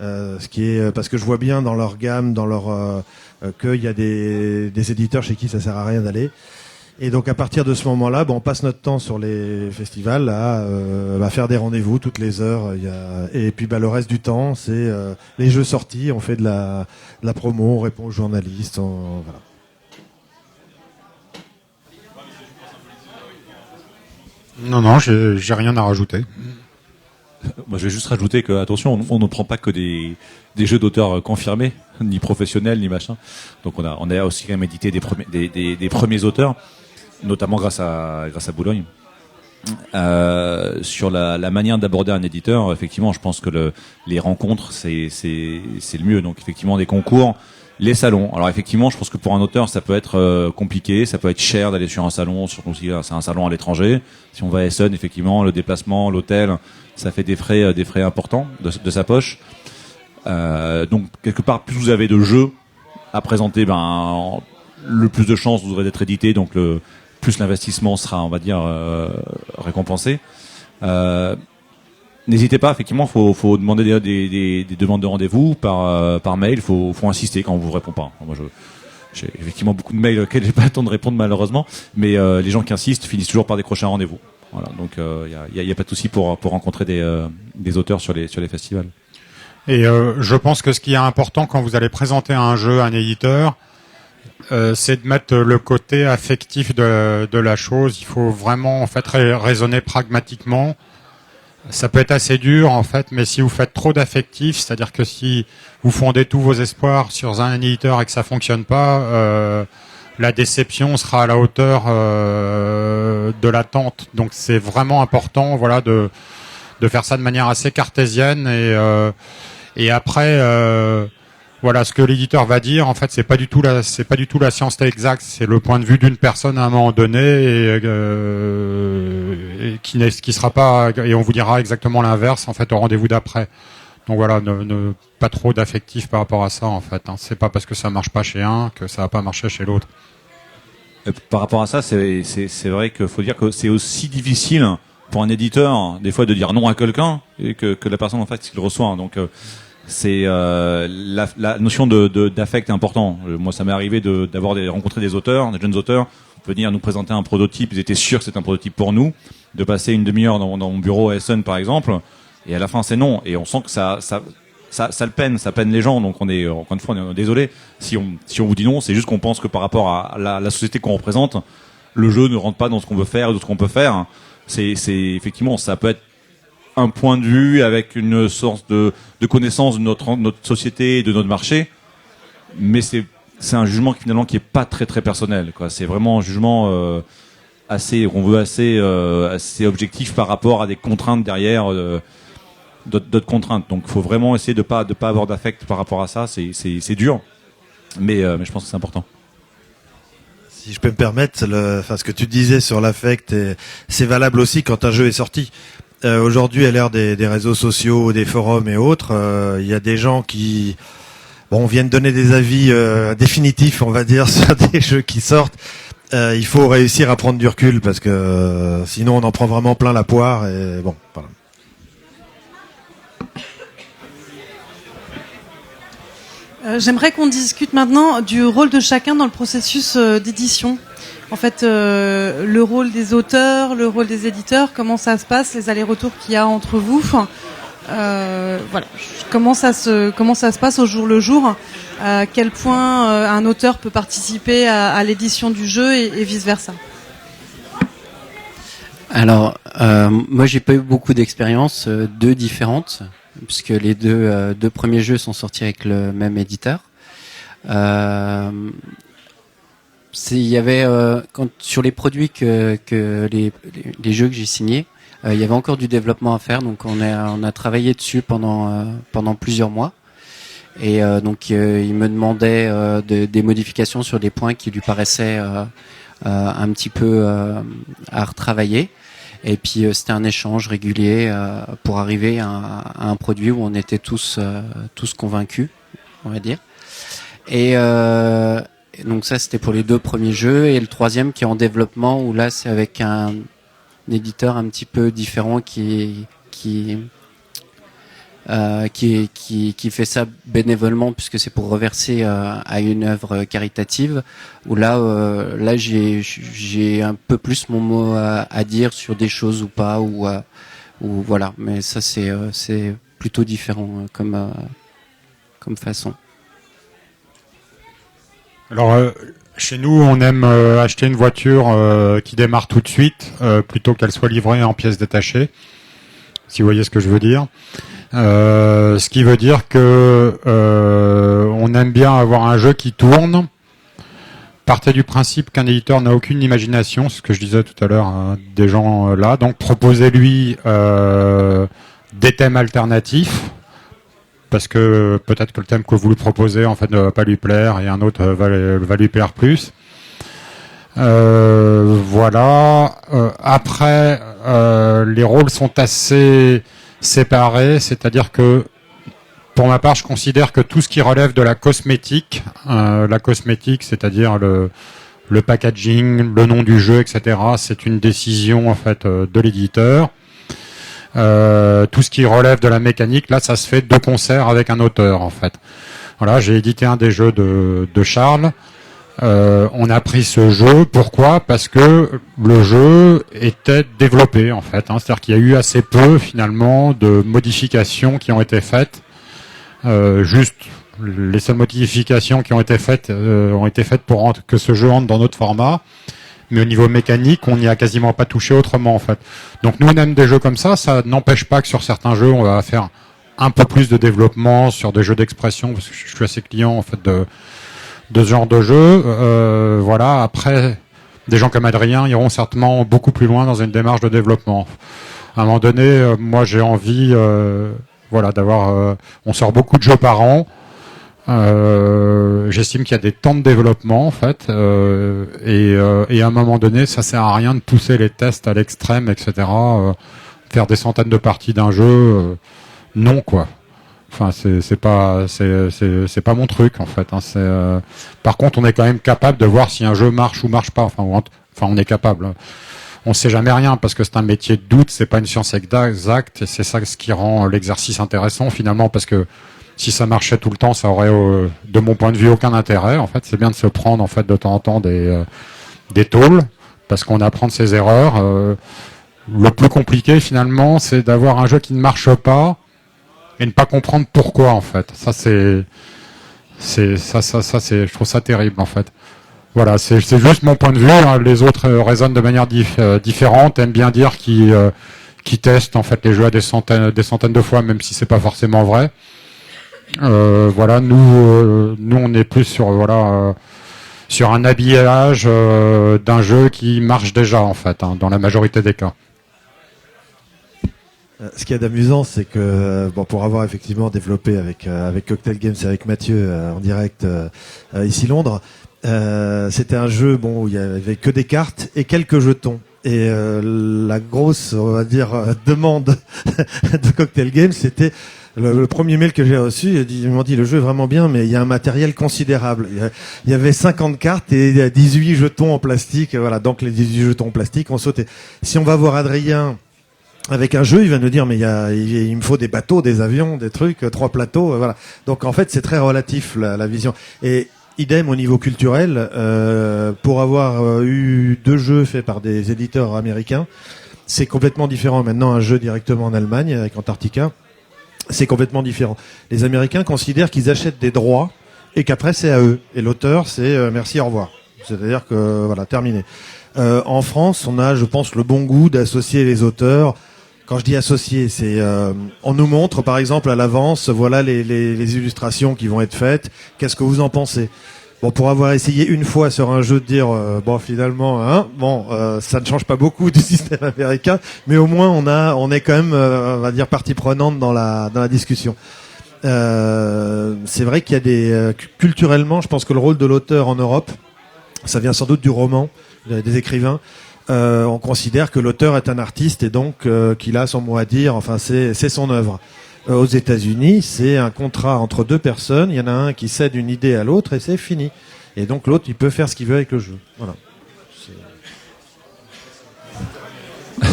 S3: Ce qui est parce que je vois bien dans leur gamme, dans leur qu'il y a des éditeurs chez qui ça sert à rien d'aller. Et donc à partir de ce moment-là, on passe notre temps sur les festivals à faire des rendez-vous toutes les heures. Et puis le reste du temps, c'est les jeux sortis. On fait de la promo, on répond aux journalistes. Voilà.
S4: Non, j'ai rien à rajouter.
S2: Moi, je vais juste rajouter que, attention, on ne prend pas que des jeux d'auteurs confirmés, ni professionnels, ni machin. Donc, on a aussi quand même édité des premiers auteurs, notamment grâce à Boulogne. Sur la manière d'aborder un éditeur, effectivement, je pense que les rencontres, c'est le mieux. Donc, effectivement, des concours, les salons. Alors, effectivement, je pense que pour un auteur, ça peut être compliqué, ça peut être cher d'aller sur un salon, surtout si c'est un salon à l'étranger. Si on va à Essen, effectivement, le déplacement, l'hôtel, ça fait des frais importants de sa poche. Donc quelque part, plus vous avez de jeux à présenter, le plus de chances vous aurez d'être édité, donc plus l'investissement sera, on va dire, récompensé. N'hésitez pas, effectivement, faut demander des demandes de rendez-vous par mail. Faut insister quand on vous répond pas. Moi, j'ai effectivement beaucoup de mails auxquels j'ai pas le temps de répondre malheureusement, mais les gens qui insistent finissent toujours par décrocher un rendez-vous. Voilà, donc y a pas de souci pour rencontrer des auteurs sur les festivals.
S4: Et je pense que ce qui est important quand vous allez présenter un jeu à un éditeur, c'est de mettre le côté affectif de la chose. Il faut vraiment en fait raisonner pragmatiquement. Ça peut être assez dur en fait, mais si vous faites trop d'affectif, c'est-à-dire que si vous fondez tous vos espoirs sur un éditeur et que ça fonctionne pas, la déception sera à la hauteur de l'attente. Donc c'est vraiment important, voilà, de faire ça de manière assez cartésienne et après voilà, ce que l'éditeur va dire, en fait, c'est pas du tout la science exacte, c'est le point de vue d'une personne à un moment donné et qui sera pas, et on vous dira exactement l'inverse en fait au rendez-vous d'après. Donc voilà, pas trop d'affectif par rapport à ça en fait. C'est pas parce que ça marche pas chez un que ça va pas marcher chez l'autre.
S2: Par rapport à ça, c'est vrai qu'il faut dire que c'est aussi difficile pour un éditeur des fois de dire non à quelqu'un et que la personne en fait qui le reçoit. Donc c'est la notion d'affect est important. Moi, ça m'est arrivé d'avoir rencontré des auteurs, des jeunes auteurs, venir nous présenter un prototype. Ils étaient sûrs que c'était un prototype pour nous, de passer une demi-heure dans mon bureau à Essen par exemple, et à la fin c'est non. Et on sent que ça le peine les gens. Donc on est encore une fois on est désolé si on vous dit non. C'est juste qu'on pense que par rapport à la société qu'on représente, le jeu ne rentre pas dans ce qu'on veut faire, dans ce qu'on peut faire. C'est effectivement, ça peut être un point de vue avec une sorte de connaissance de notre société et de notre marché, mais c'est un jugement finalement qui est pas très très personnel, quoi. C'est vraiment un jugement assez objectif par rapport à des contraintes derrière, d'autres contraintes. Donc il faut vraiment essayer de pas avoir d'affect par rapport à ça. C'est dur, mais je pense que c'est important.
S3: Si je peux me permettre, ce que tu disais sur l'affect, c'est valable aussi quand un jeu est sorti. Aujourd'hui, à l'ère des réseaux sociaux, des forums et autres, il y a des gens qui viennent donner des avis définitifs, on va dire, sur des jeux qui sortent. Il faut réussir à prendre du recul parce que sinon on en prend vraiment plein la poire et bon, voilà.
S1: J'aimerais qu'on discute maintenant du rôle de chacun dans le processus d'édition. En fait, le rôle des auteurs, le rôle des éditeurs, comment ça se passe, les allers-retours qu'il y a entre vous. Voilà, comment ça se passe au jour le jour. À quel point un auteur peut participer à l'édition du jeu et vice versa.
S5: Alors, moi j'ai pas eu beaucoup d'expériences, deux différentes, puisque les deux premiers jeux sont sortis avec le même éditeur. Il y avait sur les produits que les jeux que j'ai signés, il y avait encore du développement à faire, donc on a travaillé dessus pendant plusieurs mois. Et donc il me demandait des modifications sur des points qui lui paraissaient un petit peu à retravailler. Et puis c'était un échange régulier pour arriver à un produit où on était tous convaincus, on va dire. Et donc ça c'était pour les deux premiers jeux, et le troisième qui est en développement, où là c'est avec un éditeur un petit peu différent qui fait ça bénévolement, puisque c'est pour reverser à une œuvre caritative, où là j'ai un peu plus mon mot à dire sur des choses ou pas, ou voilà, mais ça c'est plutôt différent comme façon.
S4: Alors chez nous, on aime acheter une voiture qui démarre tout de suite plutôt qu'elle soit livrée en pièces détachées, si vous voyez ce que je veux dire. Ce qui veut dire que on aime bien avoir un jeu qui tourne. Partez du principe qu'un éditeur n'a aucune imagination, c'est ce que je disais tout à l'heure, des gens là. Donc proposez-lui des thèmes alternatifs, parce que peut-être que le thème que vous lui proposez en fait ne va pas lui plaire et un autre va lui plaire plus. Voilà. Après, les rôles sont assez séparés, c'est-à-dire que pour ma part, je considère que tout ce qui relève de la cosmétique, c'est-à-dire le packaging, le nom du jeu, etc., c'est une décision en fait de l'éditeur. Tout ce qui relève de la mécanique, là, ça se fait de concert avec un auteur, en fait. Voilà, j'ai édité un des jeux de Charles. On a pris ce jeu, pourquoi ? Parce que le jeu était développé, en fait. C'est-à-dire qu'il y a eu assez peu, finalement, de modifications qui ont été faites. Juste, les seules modifications qui ont été faites pour que ce jeu entre dans notre format. Mais au niveau mécanique, on n'y a quasiment pas touché autrement, en fait. Donc nous, on aime des jeux comme ça. Ça n'empêche pas que sur certains jeux, on va faire un peu plus de développement sur des jeux d'expression, parce que je suis assez client, en fait, de ce genre de jeu. Voilà. Après, des gens comme Adrien iront certainement beaucoup plus loin dans une démarche de développement. À un moment donné, moi, j'ai envie, d'avoir. On sort beaucoup de jeux par an. J'estime qu'il y a des temps de développement en fait, et à un moment donné, ça sert à rien de pousser les tests à l'extrême, etc. Faire des centaines de parties d'un jeu, non quoi. Enfin, c'est pas mon truc en fait. Par contre, on est quand même capable de voir si un jeu marche ou marche pas. Enfin, on est capable. On sait jamais rien parce que c'est un métier de doute, c'est pas une science exacte, et c'est ça ce qui rend l'exercice intéressant finalement, parce que si ça marchait tout le temps, ça aurait, de mon point de vue, aucun intérêt. En fait, c'est bien de se prendre en fait de temps en temps des tôles, parce qu'on apprend de ses erreurs. Le plus compliqué finalement, c'est d'avoir un jeu qui ne marche pas et ne pas comprendre pourquoi en fait. Ça c'est, je trouve ça terrible en fait. Voilà, c'est juste mon point de vue. Hein. Les autres raisonnent de manière différente, aiment bien dire qu'ils testent en fait les jeux à des centaines de fois, même si c'est pas forcément vrai. Voilà, nous on est plus sur sur un habillage d'un jeu qui marche déjà en fait, dans la majorité des cas.
S3: Ce qu'il y a d'amusant, c'est que pour avoir effectivement développé avec Cocktail Games et avec Mathieu en direct ici Londres, C'était un jeu où il y avait que des cartes et quelques jetons. Et la grosse, on va dire, demande de Cocktail Games, c'était le premier mail que j'ai reçu. Ils m'ont dit le jeu est vraiment bien, mais il y a un matériel considérable. Il y avait 50 cartes et 18 jetons en plastique. Voilà, donc les 18 jetons en plastique ont sauté. Si on va voir Adrien avec un jeu, il va nous dire mais il me faut des bateaux, des avions, des trucs, 3 plateaux. Voilà. Donc en fait c'est très relatif la vision. Et idem au niveau culturel, pour avoir eu 2 jeux faits par des éditeurs américains, c'est complètement différent. Maintenant, un jeu directement en Allemagne avec Antarctica, c'est complètement différent. Les Américains considèrent qu'ils achètent des droits et qu'après c'est à eux. Et l'auteur, c'est merci, au revoir. C'est-à-dire que voilà, terminé. En France, on a, je pense, le bon goût d'associer les auteurs. Quand je dis associer, c'est on nous montre par exemple à l'avance, voilà les illustrations qui vont être faites. Qu'est-ce que vous en pensez? Bon, pour avoir essayé une fois sur un jeu de dire finalement, ça ne change pas beaucoup du système américain, mais au moins on est quand même, on va dire, partie prenante dans la discussion. C'est vrai qu'il y a culturellement, je pense que le rôle de l'auteur en Europe, ça vient sans doute du roman, des écrivains. On considère que l'auteur est un artiste et donc qu'il a son mot à dire. Enfin, c'est son œuvre. Aux États-Unis, c'est un contrat entre 2 personnes. Il y en a un qui cède une idée à l'autre et c'est fini. Et donc l'autre, il peut faire ce qu'il veut avec le jeu. Voilà.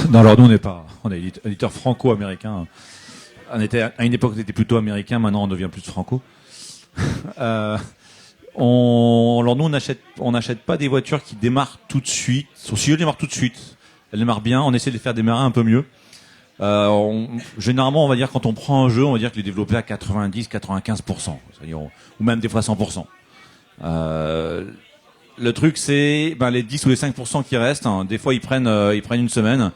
S2: Non, alors nous on est éditeur franco-américain. À une époque, on était plutôt américain. Maintenant, on devient plus franco. Alors nous, on n'achète pas des voitures qui démarrent tout de suite. Si elles démarrent tout de suite, elles démarrent bien. On essaie de les faire démarrer un peu mieux. Généralement, on va dire quand on prend un jeu, on va dire qu'il est développé à 90-95%, c'est-à-dire, ou même des fois 100%. Le truc, c'est les 10 ou les 5% qui restent. Des fois, ils prennent une semaine,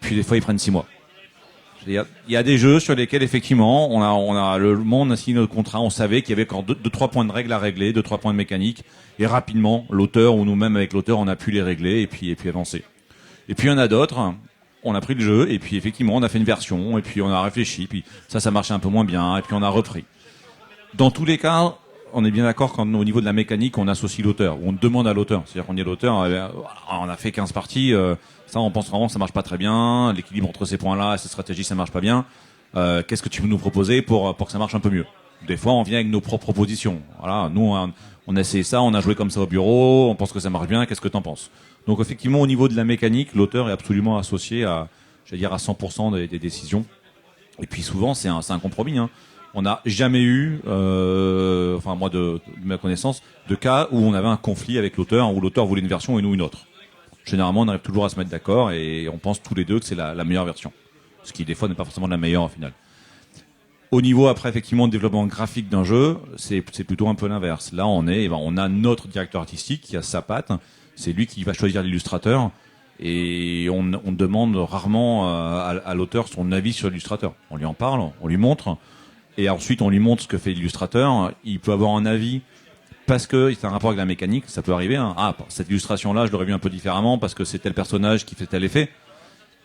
S2: puis des fois, ils prennent 6 mois. Il y a des jeux sur lesquels effectivement, on a le monde a signé notre contrat, on savait qu'il y avait encore 2-3 points de règles à régler, 2-3 points de mécanique, et rapidement, l'auteur ou nous-mêmes avec l'auteur, on a pu les régler et puis avancer. Et puis il y en a d'autres. On a pris le jeu et puis effectivement on a fait une version et puis on a réfléchi, puis ça marchait un peu moins bien et puis on a repris. Dans tous les cas, on est bien d'accord quand au niveau de la mécanique on associe l'auteur, ou on demande à l'auteur. C'est-à-dire qu'on dit à l'auteur, on a fait 15 parties, ça on pense vraiment que ça marche pas très bien, l'équilibre entre ces points-là et ces stratégies ça marche pas bien. Qu'est-ce que tu veux nous proposer pour que ça marche un peu mieux? Des fois on vient avec nos propres propositions. Voilà, nous on a essayé ça, on a joué comme ça au bureau, on pense que ça marche bien, qu'est-ce que t'en penses? Donc effectivement, au niveau de la mécanique, l'auteur est absolument associé à 100% des décisions. Et puis souvent, c'est un compromis. On n'a jamais eu, moi de ma connaissance, de cas où on avait un conflit avec l'auteur, où l'auteur voulait une version et nous une autre. Généralement, on arrive toujours à se mettre d'accord et on pense tous les deux que c'est la meilleure version. Ce qui des fois n'est pas forcément la meilleure au final. Au niveau après effectivement de développement graphique d'un jeu, c'est plutôt un peu l'inverse. Là, on a notre directeur artistique qui a sa patte. C'est lui qui va choisir l'illustrateur et on demande rarement à l'auteur son avis sur l'illustrateur. On lui en parle, on lui montre et ensuite on lui montre ce que fait l'illustrateur. Il peut avoir un avis parce que c'est un rapport avec la mécanique, ça peut arriver. Cette illustration-là, je l'aurais vu un peu différemment parce que c'est tel personnage qui fait tel effet.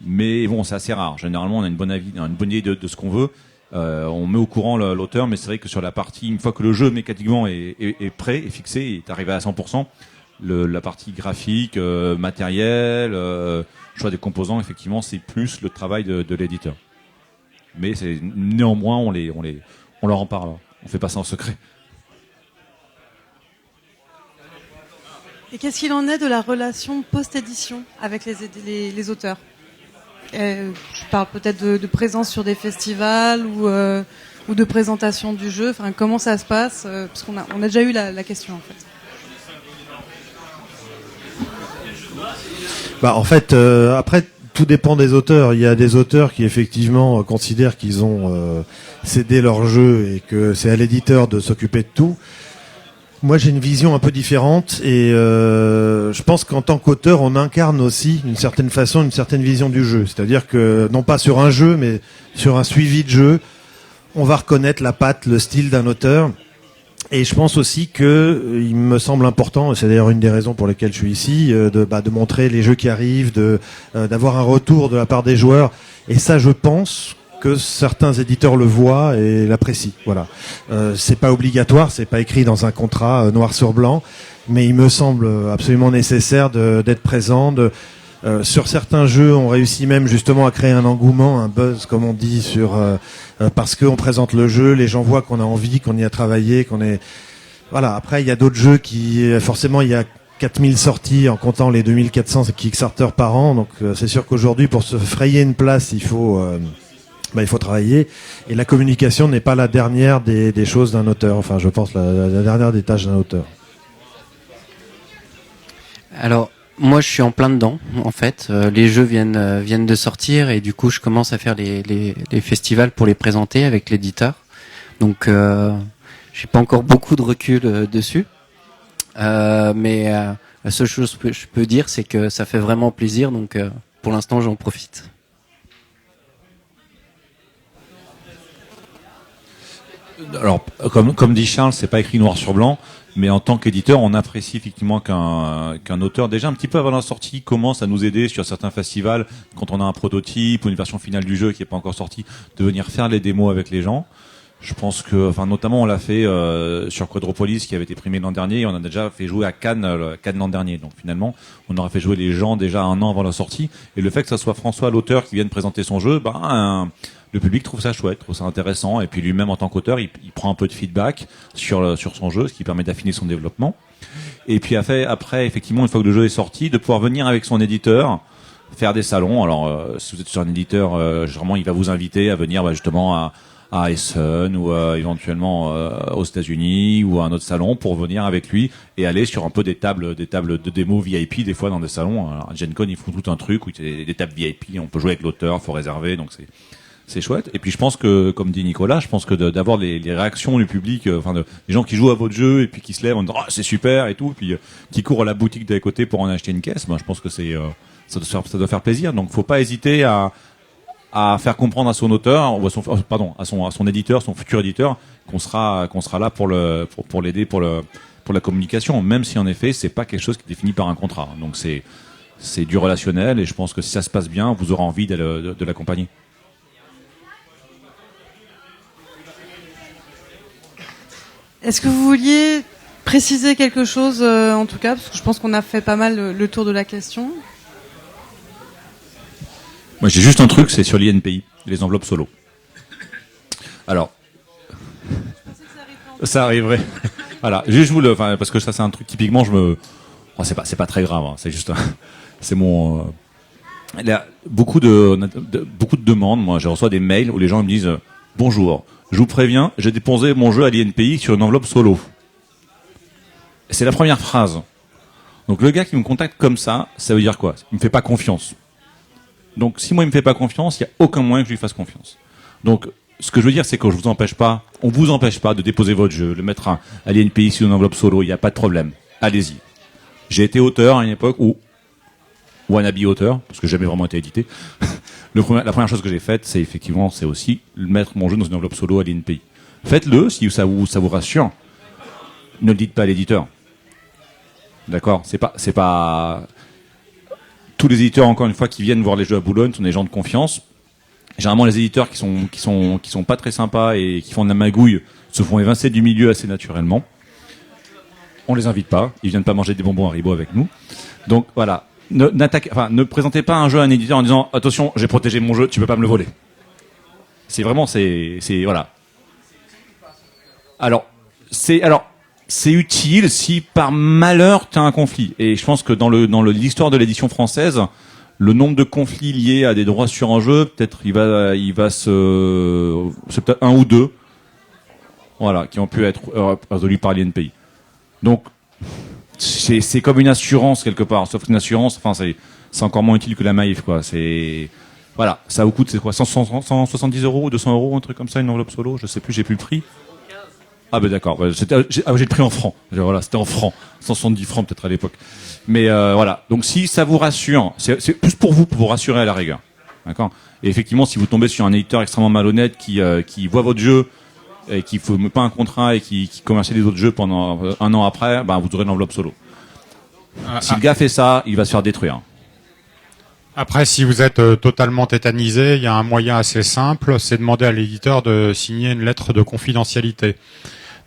S2: Mais bon, c'est assez rare. Généralement, on a une bonne idée de ce qu'on veut. On met au courant l'auteur, mais c'est vrai que sur la partie, une fois que le jeu mécaniquement est prêt, est fixé, est arrivé à 100%, la partie graphique, matériel, choix des composants, effectivement, c'est plus le travail de l'éditeur. Mais néanmoins, on leur en parle. On fait pas ça en secret.
S1: Et qu'est-ce qu'il en est de la relation post-édition avec les auteurs? Je parle peut-être de présence sur des festivals ou de présentation du jeu. Enfin, comment ça se passe? Parce qu'on a déjà eu la question en fait.
S3: En fait, après, tout dépend des auteurs. Il y a des auteurs qui effectivement considèrent qu'ils ont cédé leur jeu et que c'est à l'éditeur de s'occuper de tout. Moi, j'ai une vision un peu différente et je pense qu'en tant qu'auteur, on incarne aussi d'une certaine façon une certaine vision du jeu. C'est-à-dire que non pas sur un jeu, mais sur un suivi de jeu, on va reconnaître la patte, le style d'un auteur. Et je pense aussi que il me semble important, et c'est d'ailleurs une des raisons pour lesquelles je suis ici, de montrer les jeux qui arrivent, d'avoir un retour de la part des joueurs. Et ça, je pense que certains éditeurs le voient et l'apprécient. Voilà. C'est pas obligatoire, c'est pas écrit dans un contrat noir sur blanc, mais il me semble absolument nécessaire d'être présent. Sur certains jeux, on réussit même justement à créer un engouement, un buzz, comme on dit, parce qu'on présente le jeu, les gens voient qu'on a envie, qu'on y a travaillé, qu'on est. Voilà. Après, il y a d'autres jeux forcément, il y a 4000 sorties en comptant les 2400 Kickstarter par an. Donc, c'est sûr qu'aujourd'hui, pour se frayer une place, il faut travailler. Et la communication n'est pas la dernière des choses d'un auteur. Enfin, je pense la dernière des tâches d'un auteur.
S5: Alors, moi, je suis en plein dedans, en fait. Les jeux viennent de sortir et du coup, je commence à faire les festivals pour les présenter avec l'éditeur. Donc, j'ai pas encore beaucoup de recul dessus. Mais la seule chose que je peux dire, c'est que ça fait vraiment plaisir. Donc, pour l'instant, j'en profite.
S2: Alors, comme dit Charles, c'est pas écrit noir sur blanc, mais en tant qu'éditeur, on apprécie effectivement qu'un auteur, déjà un petit peu avant la sortie, commence à nous aider sur certains festivals, quand on a un prototype ou une version finale du jeu qui est pas encore sortie, de venir faire les démos avec les gens. Je pense que, notamment, on l'a fait sur Quadropolis, qui avait été primé l'an dernier, et on a déjà fait jouer à Cannes l'an dernier. Donc finalement, on aura fait jouer les gens déjà un an avant la sortie. Et le fait que ça soit François, l'auteur, qui vienne présenter son jeu, le public trouve ça chouette, trouve ça intéressant. Et puis lui-même, en tant qu'auteur, il prend un peu de feedback sur son jeu, ce qui permet d'affiner son développement. Et puis après, effectivement, une fois que le jeu est sorti, de pouvoir venir avec son éditeur, faire des salons. Alors, si vous êtes sur un éditeur, généralement, il va vous inviter à venir justement à Essen ou éventuellement aux États-Unis ou à un autre salon pour venir avec lui et aller sur un peu des tables de démo VIP des fois dans des salons. Alors, à Gen Con, ils font tout un truc où il y a des tables VIP, on peut jouer avec l'auteur, faut réserver, donc c'est chouette. Et puis je pense que, comme dit Nicolas, je pense que d'avoir les réactions du public, des gens qui jouent à votre jeu et puis qui se lèvent en disant c'est super et tout, et puis qui courent à la boutique d'à côté pour en acheter une caisse, je pense que ça doit faire plaisir. Donc faut pas hésiter à faire comprendre à son auteur ou à son éditeur, son futur éditeur, qu'on sera là pour l'aider pour la communication, même si en effet c'est pas quelque chose qui est défini par un contrat. Donc c'est du relationnel et je pense que si ça se passe bien, vous aurez envie de l'accompagner.
S1: Est-ce que vous vouliez préciser quelque chose, en tout cas, parce que je pense qu'on a fait pas mal le tour de la question.
S2: Moi, j'ai juste un truc, c'est sur l'INPI, les enveloppes solo. Alors, ça arriverait. Voilà, juste parce que ça, c'est un truc typiquement, c'est pas très grave, hein, c'est juste, c'est mon. Il y a beaucoup de demandes. Moi, je reçois des mails où les gens me disent bonjour, je vous préviens, j'ai déposé mon jeu à l'INPI sur une enveloppe solo. C'est la première phrase. Donc le gars qui me contacte comme ça veut dire quoi? Il me fait pas confiance. Donc, si moi, il me fait pas confiance, il n'y a aucun moyen que je lui fasse confiance. Donc, ce que je veux dire, c'est qu'on vous empêche pas de déposer votre jeu, de le mettre à l'INPI sur une enveloppe solo, il n'y a pas de problème. Allez-y. J'ai été auteur à une époque où, wannabe auteur, parce que j'ai jamais vraiment été édité. La première chose que j'ai faite, c'est aussi mettre mon jeu dans une enveloppe solo à l'INPI. Faites-le, si ça vous rassure. Ne le dites pas à l'éditeur. D'accord? C'est pas, tous les éditeurs, encore une fois, qui viennent voir les jeux à Boulogne sont des gens de confiance. Généralement, les éditeurs qui sont pas très sympas et qui font de la magouille se font évincer du milieu assez naturellement. On les invite pas. Ils viennent pas manger des bonbons Haribo avec nous. Donc, voilà. Ne présentez pas un jeu à un éditeur en disant, attention, j'ai protégé mon jeu, tu peux pas me le voler. Voilà. Alors, c'est utile si par malheur tu as un conflit. Et je pense que dans l'histoire de l'édition française, le nombre de conflits liés à des droits sur un jeu, peut-être c'est peut-être un ou deux, voilà, qui ont pu être résolus par l'INPI. Donc c'est comme une assurance quelque part, sauf qu'une assurance, c'est encore moins utile que la Maïf, quoi. Voilà, ça vous coûte, c'est quoi, 170 € ou 200 €, un truc comme ça, une enveloppe solo, je sais plus, j'ai plus le prix. Ah ben d'accord, j'ai le prix en francs. Voilà, c'était en francs, 170 francs peut-être à l'époque. Mais voilà, donc si ça vous rassure, c'est plus pour vous rassurer à la rigueur. D'accord. Et effectivement, si vous tombez sur un éditeur extrêmement malhonnête qui voit votre jeu et qui ne met pas un contrat et qui commercialise d'autres jeux pendant un an après, vous aurez l'enveloppe solo. Si le gars fait ça, il va se faire détruire.
S4: Après, si vous êtes totalement tétanisé, il y a un moyen assez simple, c'est demander à l'éditeur de signer une lettre de confidentialité.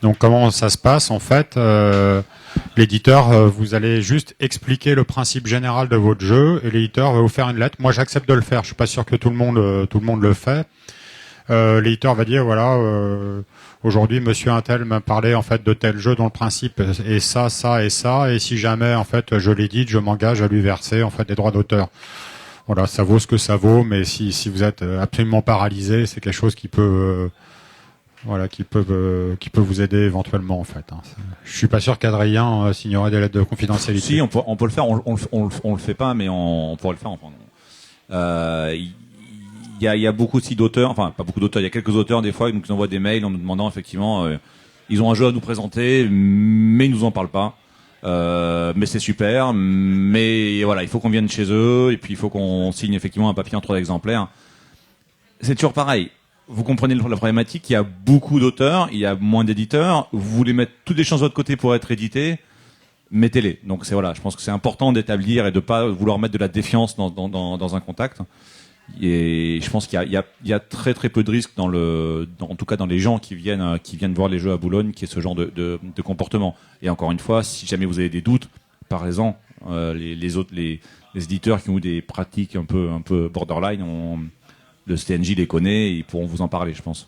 S4: Donc comment ça se passe en fait l'éditeur, vous allez juste expliquer le principe général de votre jeu et l'éditeur va vous faire une lettre. Moi, j'accepte de le faire. Je suis pas sûr que tout le monde le fait. L'éditeur va dire voilà, aujourd'hui, Monsieur Intel m'a parlé en fait de tel jeu dont le principe est ça, ça et ça, et si jamais en fait je l'édite, je m'engage à lui verser en fait des droits d'auteur. Voilà, ça vaut ce que ça vaut, mais si vous êtes absolument paralysé, c'est quelque chose qui peut vous aider éventuellement en fait. Je suis pas sûr qu'Adrien signerait des lettres de confidentialité.
S2: Si, on peut le faire, on le fait pas, mais on pourrait le faire. Enfin, il y a beaucoup aussi d'auteurs, enfin pas beaucoup d'auteurs, il y a quelques auteurs des fois qui nous envoient des mails en nous demandant effectivement, ils ont un jeu à nous présenter, mais ils nous en parlent pas. Mais c'est super, mais voilà, il faut qu'on vienne chez eux et puis il faut qu'on signe effectivement un papier en 3 exemplaires. C'est toujours pareil. Vous comprenez la problématique, il y a beaucoup d'auteurs, il y a moins d'éditeurs, vous voulez mettre toutes les chances de votre côté pour être édité, mettez-les. Donc c'est voilà, je pense que c'est important d'établir et de pas vouloir mettre de la défiance dans un contact. Et je pense qu'il y a très très peu de risques en tout cas dans les gens qui viennent voir les jeux à Boulogne, qui est ce genre de comportement. Et encore une fois, si jamais vous avez des doutes, parlez-en. Les éditeurs qui ont des pratiques un peu borderline, le CNJ les connaît, ils pourront vous en parler, je pense.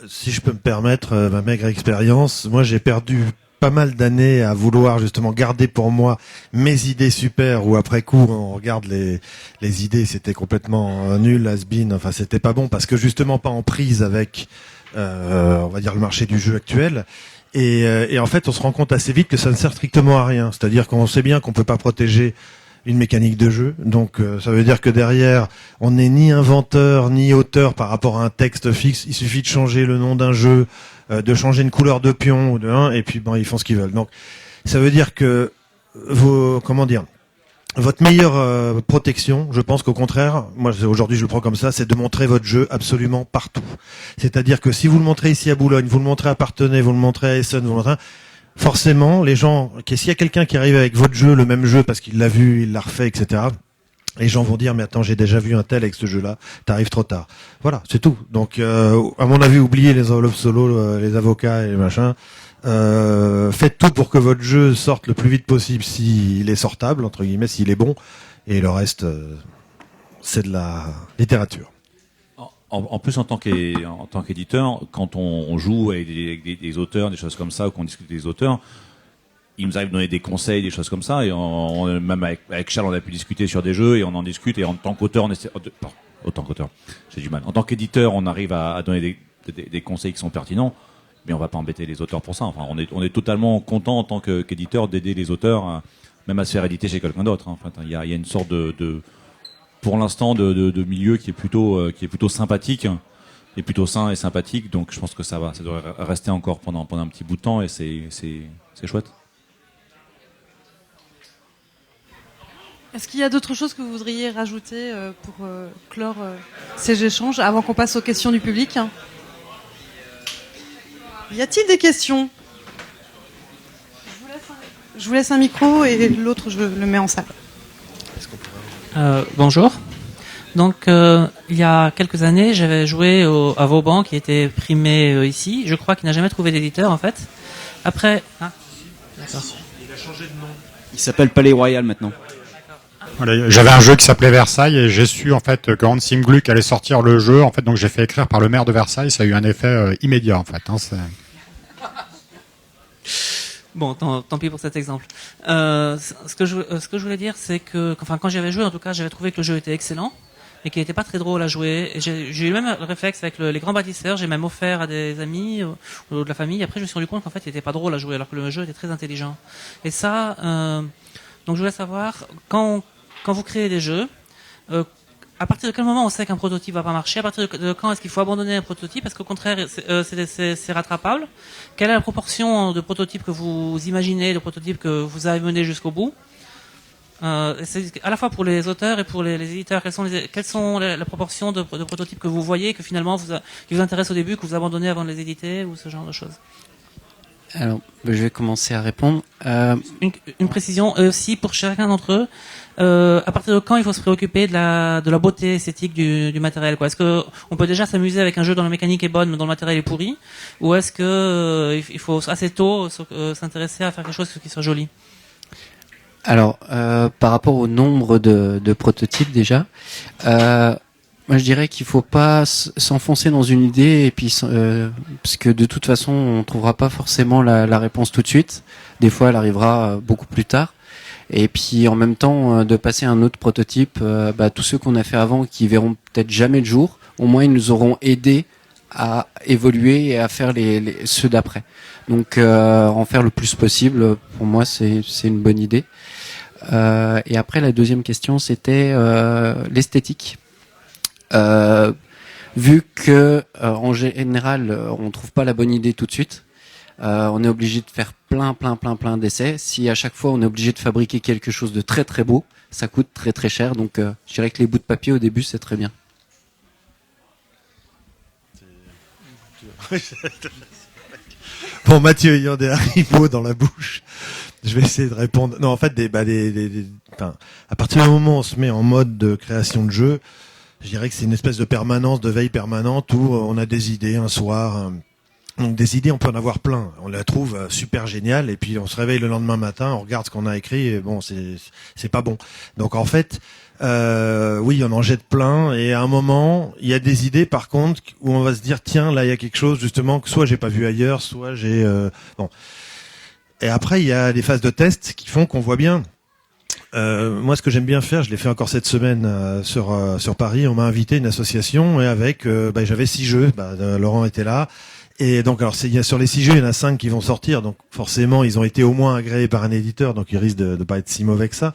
S3: Si je peux me permettre ma maigre expérience, moi j'ai perdu pas mal d'années à vouloir justement garder pour moi mes idées super, ou après coup on regarde les idées, c'était complètement nul, has-been, enfin c'était pas bon parce que justement pas en prise avec on va dire le marché du jeu actuel. Et en fait on se rend compte assez vite que ça ne sert strictement à rien, c'est-à-dire qu'on sait bien qu'on peut pas protéger une mécanique de jeu, donc ça veut dire que derrière on n'est ni inventeur ni auteur par rapport à un texte fixe, il suffit de changer le nom d'un jeu, de changer une couleur de pion ou de 1, et puis ils font ce qu'ils veulent. Donc ça veut dire que votre meilleure protection, je pense qu'au contraire, moi aujourd'hui je le prends comme ça, c'est de montrer votre jeu absolument partout. C'est-à-dire que si vous le montrez ici à Boulogne, vous le montrez à Parthenay, vous le montrez à Essen, vous le montrez, forcément les gens, s'il y a quelqu'un qui arrive avec votre jeu, le même jeu parce qu'il l'a vu, il l'a refait, etc., les gens vont dire mais attends, j'ai déjà vu un tel avec ce jeu-là, t'arrives trop tard. Voilà, c'est tout. Donc à mon avis, oubliez les enveloppes solo, les avocats et les machins. Faites tout pour que votre jeu sorte le plus vite possible s'il est sortable, entre guillemets, s'il est bon, et le reste c'est de la littérature.
S2: En plus, en tant qu'éditeur, quand on joue avec des auteurs, des choses comme ça, ou qu'on discute des auteurs, il nous arrive de donner des conseils, des choses comme ça, et même avec Charles, on a pu discuter sur des jeux, et on en discute, et en tant qu'auteur, j'ai du mal. En tant qu'éditeur, on arrive à donner des conseils qui sont pertinents, mais on va pas embêter les auteurs pour ça. Enfin, on est totalement content en tant qu'éditeur d'aider les auteurs, même à se faire éditer chez quelqu'un d'autre. Hein. Enfin, il y a une sorte pour l'instant, de milieu qui est plutôt sympathique, et plutôt sain et sympathique. Donc, je pense que ça devrait rester encore pendant un petit bout de temps, et c'est chouette.
S1: Est-ce qu'il y a d'autres choses que vous voudriez rajouter pour clore ces échanges avant qu'on passe aux questions du public ? Y a-t-il des questions ? Je vous laisse un micro et l'autre, je le mets en salle.
S6: Bonjour. Donc, il y a quelques années, j'avais joué à Vauban, qui était primé ici. Je crois qu'il n'a jamais trouvé d'éditeur, en fait. Après... Ah, d'accord.
S3: Il a changé de nom.
S7: Il s'appelle Palais Royal maintenant.
S4: Voilà, j'avais un jeu qui s'appelait Versailles et j'ai su en fait que Hans Im Gluck allait sortir le jeu. En fait, donc j'ai fait écrire par le maire de Versailles. Ça a eu un effet immédiat en fait.
S6: Bon, tant pis pour cet exemple. Ce que je voulais dire, c'est que, quand j'y avais joué, en tout cas, j'avais trouvé que le jeu était excellent, mais qu'il n'était pas très drôle à jouer. Et j'ai eu le même réflexe avec les grands bâtisseurs. J'ai même offert à des amis ou de la famille. Après, je me suis rendu compte qu'en fait, il n'était pas drôle à jouer, alors que le jeu était très intelligent. Et ça, donc je voulais savoir, quand vous créez des jeux, à partir de quel moment on sait qu'un prototype va pas marcher? À partir de quand est-ce qu'il faut abandonner un prototype? Parce qu'au contraire, c'est rattrapable. Quelle est la proportion de prototypes que vous imaginez, de prototypes que vous avez menés jusqu'au bout? C'est à la fois pour les auteurs et pour les éditeurs. Quelles sont la proportion de prototypes que vous voyez, que finalement qui vous intéressent au début, que vous abandonnez avant de les éditer, ou ce genre de choses?
S5: Alors, je vais commencer à répondre.
S6: Une précision aussi pour chacun d'entre eux. À partir de quand il faut se préoccuper de la beauté esthétique du matériel, quoi? Est-ce que on peut déjà s'amuser avec un jeu dont la mécanique est bonne mais dont le matériel est pourri, ou est-ce que il faut assez tôt s'intéresser à faire quelque chose qui soit joli?
S5: Alors, par rapport au nombre de prototypes déjà, moi je dirais qu'il faut pas s'enfoncer dans une idée et puis parce que de toute façon on trouvera pas forcément la réponse tout de suite. Des fois elle arrivera beaucoup plus tard. Et puis en même temps de passer à un autre prototype, tous ceux qu'on a fait avant qui verront peut-être jamais le jour, au moins ils nous auront aidé à évoluer et à faire ceux d'après. Donc en faire le plus possible, pour moi c'est une bonne idée. Et après la deuxième question c'était l'esthétique. Vu que en général on trouve pas la bonne idée tout de suite, on est obligé de faire plein d'essais. Si à chaque fois on est obligé de fabriquer quelque chose de très très beau, ça coûte très très cher. Donc je dirais que les bouts de papier au début c'est très bien.
S3: Bon, Mathieu ayant des haribots dans la bouche, je vais essayer de répondre. Non, en fait, à partir du moment où on se met en mode de création de jeu, je dirais que c'est une espèce de permanence, de veille permanente où on a des idées un soir. Donc des idées, on peut en avoir plein. On la trouve super géniale et puis on se réveille le lendemain matin, on regarde ce qu'on a écrit et bon, c'est pas bon. Donc en fait, oui, on en jette plein et à un moment, il y a des idées par contre où on va se dire tiens, là il y a quelque chose justement que soit j'ai pas vu ailleurs, soit j'ai bon. Et après, il y a des phases de test qui font qu'on voit bien. Moi, ce que j'aime bien faire, je l'ai fait encore cette semaine sur Paris. On m'a invité une association et avec, j'avais 6 jeux. Laurent était là. Et donc, alors, sur les 6 jeux, il y en a 5 qui vont sortir. Donc, forcément, ils ont été au moins agréés par un éditeur. Donc, ils risquent de pas être si mauvais que ça.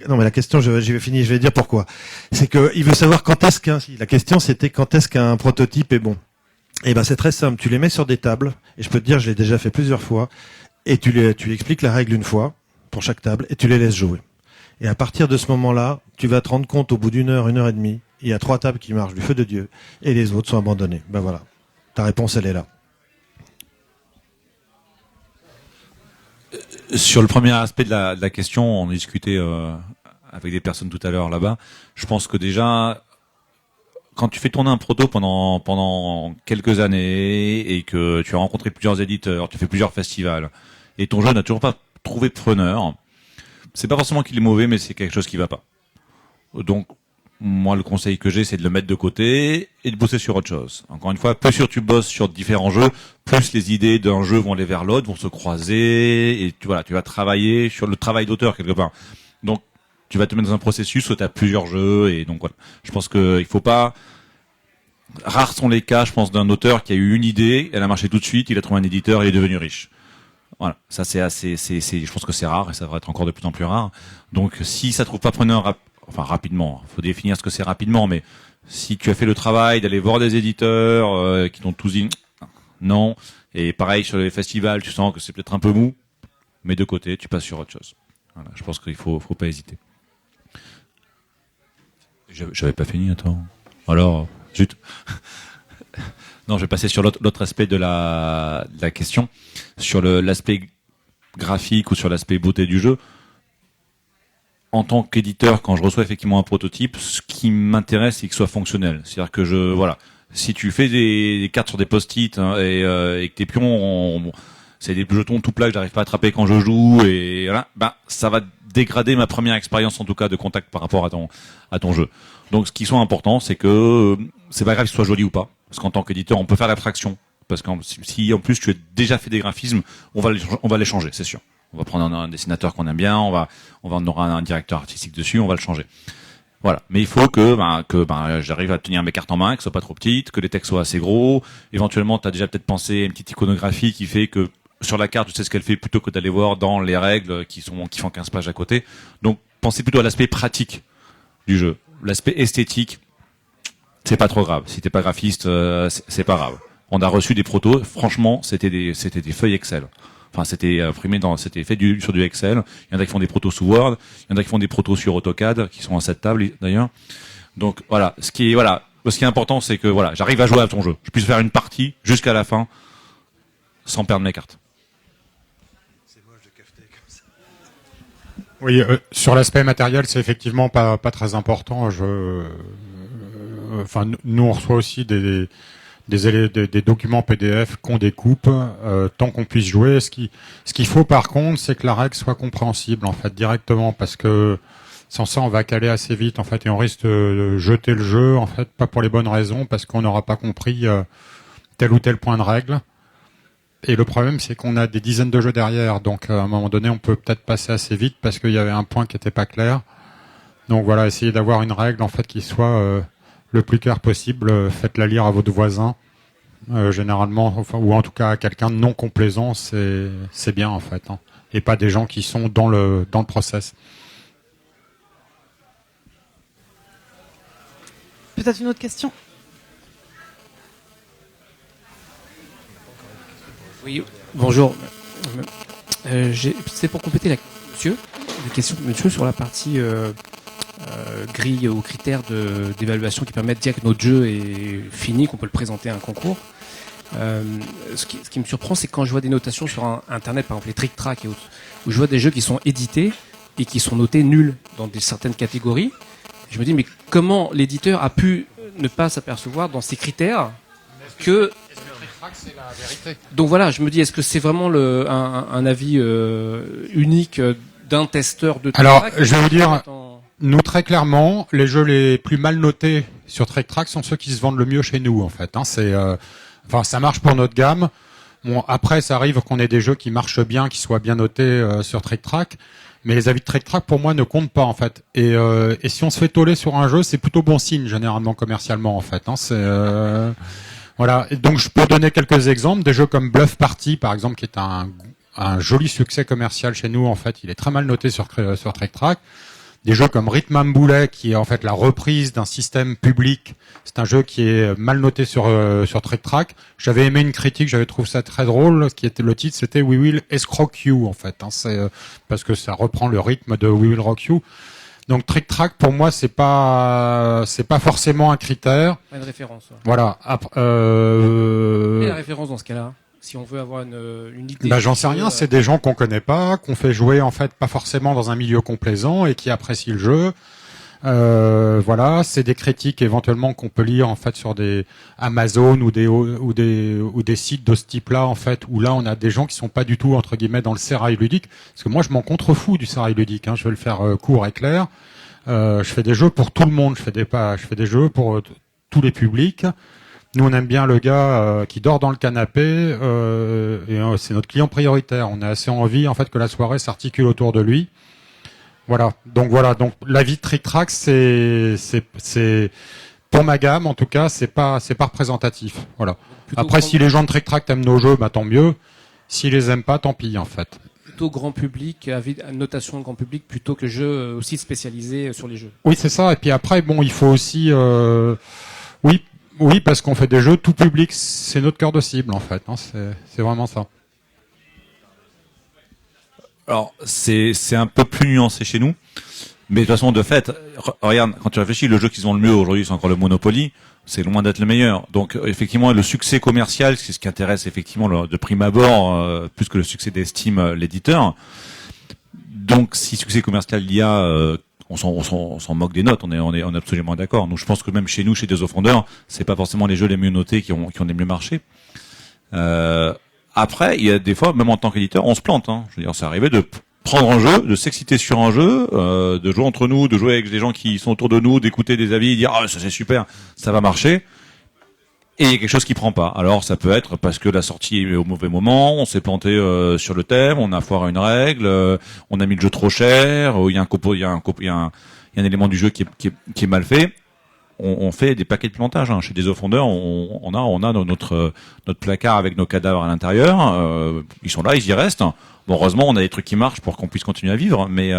S3: Non, mais la question, je vais dire pourquoi. C'est que il veut savoir la question, c'était quand est-ce qu'un prototype est bon. Et c'est très simple. Tu les mets sur des tables. Et je peux te dire, je l'ai déjà fait plusieurs fois. Et tu expliques la règle une fois pour chaque table et tu les laisses jouer. Et à partir de ce moment-là, tu vas te rendre compte au bout d'une heure et demie, il y a 3 tables qui marchent du feu de Dieu et les autres sont abandonnées. Voilà. Ta réponse, elle est là.
S2: Sur le premier aspect de la question, on a discuté avec des personnes tout à l'heure là-bas. Je pense que déjà, quand tu fais tourner un proto pendant quelques années et que tu as rencontré plusieurs éditeurs, tu fais plusieurs festivals et ton jeu n'a toujours pas trouvé preneur, c'est pas forcément qu'il est mauvais, mais c'est quelque chose qui va pas. Donc, moi, le conseil que j'ai, c'est de le mettre de côté et de bosser sur autre chose. Encore une fois, plus tu bosses sur différents jeux, plus les idées d'un jeu vont aller vers l'autre, vont se croiser, et tu vas travailler sur le travail d'auteur quelque part. Donc, tu vas te mettre dans un processus où tu as plusieurs jeux, et donc voilà. Je pense qu'il faut pas... Rares sont les cas, je pense, d'un auteur qui a eu une idée, elle a marché tout de suite, il a trouvé un éditeur et il est devenu riche. Voilà, ça je pense que c'est rare et ça va être encore de plus en plus rare. Donc si ça trouve pas preneur rapidement, faut définir ce que c'est rapidement, mais si tu as fait le travail d'aller voir des éditeurs qui t'ont tous dit non, et pareil sur les festivals, tu sens que c'est peut-être un peu mou, mais de côté, tu passes sur autre chose. Voilà, je pense qu'il faut pas hésiter. J'avais pas fini, attends. Alors, zut. Non, je vais passer sur l'autre aspect de la question, sur l'aspect graphique ou sur l'aspect beauté du jeu. En tant qu'éditeur, quand je reçois effectivement un prototype, ce qui m'intéresse, c'est qu'il soit fonctionnel. C'est-à-dire que si tu fais des cartes sur des post-it et que tes pions, c'est des jetons tout plats que j'arrive pas à attraper quand je joue, et voilà, ça va dégrader ma première expérience en tout cas de contact par rapport à ton jeu. Donc, ce qui soit important, c'est que c'est pas grave qu'il soit joli ou pas. Parce qu'en tant qu'éditeur, on peut faire l'abstraction. Parce que si en plus tu as déjà fait des graphismes, on va les changer, c'est sûr. On va prendre un dessinateur qu'on aime bien, on aura un directeur artistique dessus, on va le changer. Voilà. Mais il faut que j'arrive à tenir mes cartes en main, que ce soit pas trop petites, que les textes soient assez gros. Éventuellement, tu as déjà peut-être pensé à une petite iconographie qui fait que sur la carte, tu sais ce qu'elle fait plutôt que d'aller voir dans les règles qui font 15 pages à côté. Donc, pensez plutôt à l'aspect pratique du jeu. L'aspect esthétique, c'est pas trop grave. Si t'es pas graphiste, c'est pas grave. On a reçu des protos. Franchement, c'était des feuilles Excel. Enfin, c'était c'était fait sur du Excel. Il y en a qui font des protos sous Word. Il y en a qui font des protos sur AutoCAD, qui sont à cette table d'ailleurs. Donc voilà. Ce qui est important, c'est que j'arrive à jouer à ton jeu. Je puisse faire une partie jusqu'à la fin, sans perdre mes cartes.
S4: Oui, sur l'aspect matériel, c'est effectivement pas très important. Enfin, nous on reçoit aussi des documents PDF qu'on découpe tant qu'on puisse jouer. Ce qu'il faut par contre, c'est que la règle soit compréhensible en fait directement, parce que sans ça on va caler assez vite en fait et on risque de jeter le jeu en fait, pas pour les bonnes raisons, parce qu'on n'aura pas compris tel ou tel point de règle. Et le problème, c'est qu'on a des dizaines de jeux derrière, donc à un moment donné, on peut peut-être passer assez vite parce qu'il y avait un point qui n'était pas clair. Donc voilà, essayez d'avoir une règle en fait qui soit le plus clair possible. Faites-la lire à votre voisin, généralement, enfin, ou en tout cas à quelqu'un de non complaisant, c'est bien en fait, hein, et pas des gens qui sont dans le process.
S1: Peut-être une autre question?
S8: Oui, bonjour. C'est pour compléter la question de monsieur sur la partie grille ou critères d'évaluation qui permettent de dire que notre jeu est fini, qu'on peut le présenter à un concours. Ce qui me surprend, c'est quand je vois des notations sur Internet, par exemple les Trick Track et autres, où je vois des jeux qui sont édités et qui sont notés nuls dans certaines catégories. Je me dis, mais comment l'éditeur a pu ne pas s'apercevoir dans ces critères que...
S4: C'est la vérité.
S8: Donc voilà, je me dis, est-ce que c'est vraiment un avis unique d'un testeur de
S4: Alors,
S8: Track
S4: je vais vous dire, nous très clairement, les jeux les plus mal notés sur Trick Track sont ceux qui se vendent le mieux chez nous en fait. Hein, enfin, ça marche pour notre gamme. Bon, après, ça arrive qu'on ait des jeux qui marchent bien, qui soient bien notés sur Trick Track. Mais les avis de Trick Track, pour moi, ne comptent pas, en fait. Et si on se fait toller sur un jeu, c'est plutôt bon signe, généralement, commercialement, en fait. Hein, voilà. Et donc, je peux donner quelques exemples. Des jeux comme Bluff Party, par exemple, qui est un joli succès commercial chez nous, en fait. Il est très mal noté sur Trick Track. Des jeux comme Rhythm and Bullet, qui est en fait la reprise d'un système public. C'est un jeu qui est mal noté sur Trick Track. J'avais aimé une critique, j'avais trouvé ça très drôle, le titre c'était We Will Escroque You, en fait. Hein, parce que ça reprend le rythme de We Will Rock You. Donc Trick Track, pour moi, c'est pas forcément un critère.
S8: Pas une référence. Ouais.
S4: Voilà.
S8: Quelle est la référence dans ce cas-là? Si on veut avoir une idée.
S4: Bah, j'en sais rien, c'est des gens qu'on connaît pas, qu'on fait jouer en fait pas forcément dans un milieu complaisant et qui apprécient le jeu. Voilà, c'est des critiques éventuellement qu'on peut lire en fait sur des Amazon ou des sites de ce type-là en fait, où là on a des gens qui sont pas du tout entre guillemets dans le sérail ludique. Parce que moi je m'en contrefous du sérail ludique. Hein, je vais le faire court et clair. Je fais des jeux pour tout le monde. Je fais des jeux pour tous les publics. Nous, on aime bien le gars qui dort dans le canapé, et c'est notre client prioritaire. On a assez envie, en fait, que la soirée s'articule autour de lui. Voilà. Donc l'avis de Trick Track, c'est pour ma gamme, en tout cas, c'est pas représentatif. Voilà. Après, si les gens de Trick Track aiment nos jeux, bah tant mieux. S'ils les aiment pas, tant pis, en fait.
S8: Plutôt grand public, notation de grand public, plutôt que jeux aussi spécialisés sur les jeux.
S4: Oui, c'est ça. Et puis après, bon, il faut aussi, oui, parce qu'on fait des jeux tout public, c'est notre cœur de cible en fait. Hein, c'est vraiment ça.
S2: Alors c'est un peu plus nuancé chez nous, mais de toute façon de fait, regarde, quand tu réfléchis, le jeu qui se vend le mieux aujourd'hui, c'est encore le Monopoly. C'est loin d'être le meilleur. Donc effectivement, le succès commercial, c'est ce qui intéresse effectivement de prime abord, plus que le succès d'estime l'éditeur. Donc si succès commercial il y a, on s'en moque des notes, on est absolument d'accord. Nous, je pense que même chez nous, chez des offrandeurs, c'est pas forcément les jeux les mieux notés qui ont les mieux marchés. Après, il y a des fois, même en tant qu'éditeur, on se plante. Hein. Je veux dire, c'est arrivé de prendre un jeu, de s'exciter sur un jeu, de jouer entre nous, de jouer avec des gens qui sont autour de nous, d'écouter des avis, dire ah ça c'est super, ça va marcher. Et il y a quelque chose qui prend pas. Alors ça peut être parce que la sortie est au mauvais moment, on s'est planté sur le thème, on a foiré une règle, on a mis le jeu trop cher, il y a un élément du jeu qui est mal fait. On fait des paquets de plantage. Hein. Chez des offrandeurs, on a notre placard avec nos cadavres à l'intérieur. Ils sont là, ils y restent. Bon, heureusement, on a des trucs qui marchent pour qu'on puisse continuer à vivre. Mais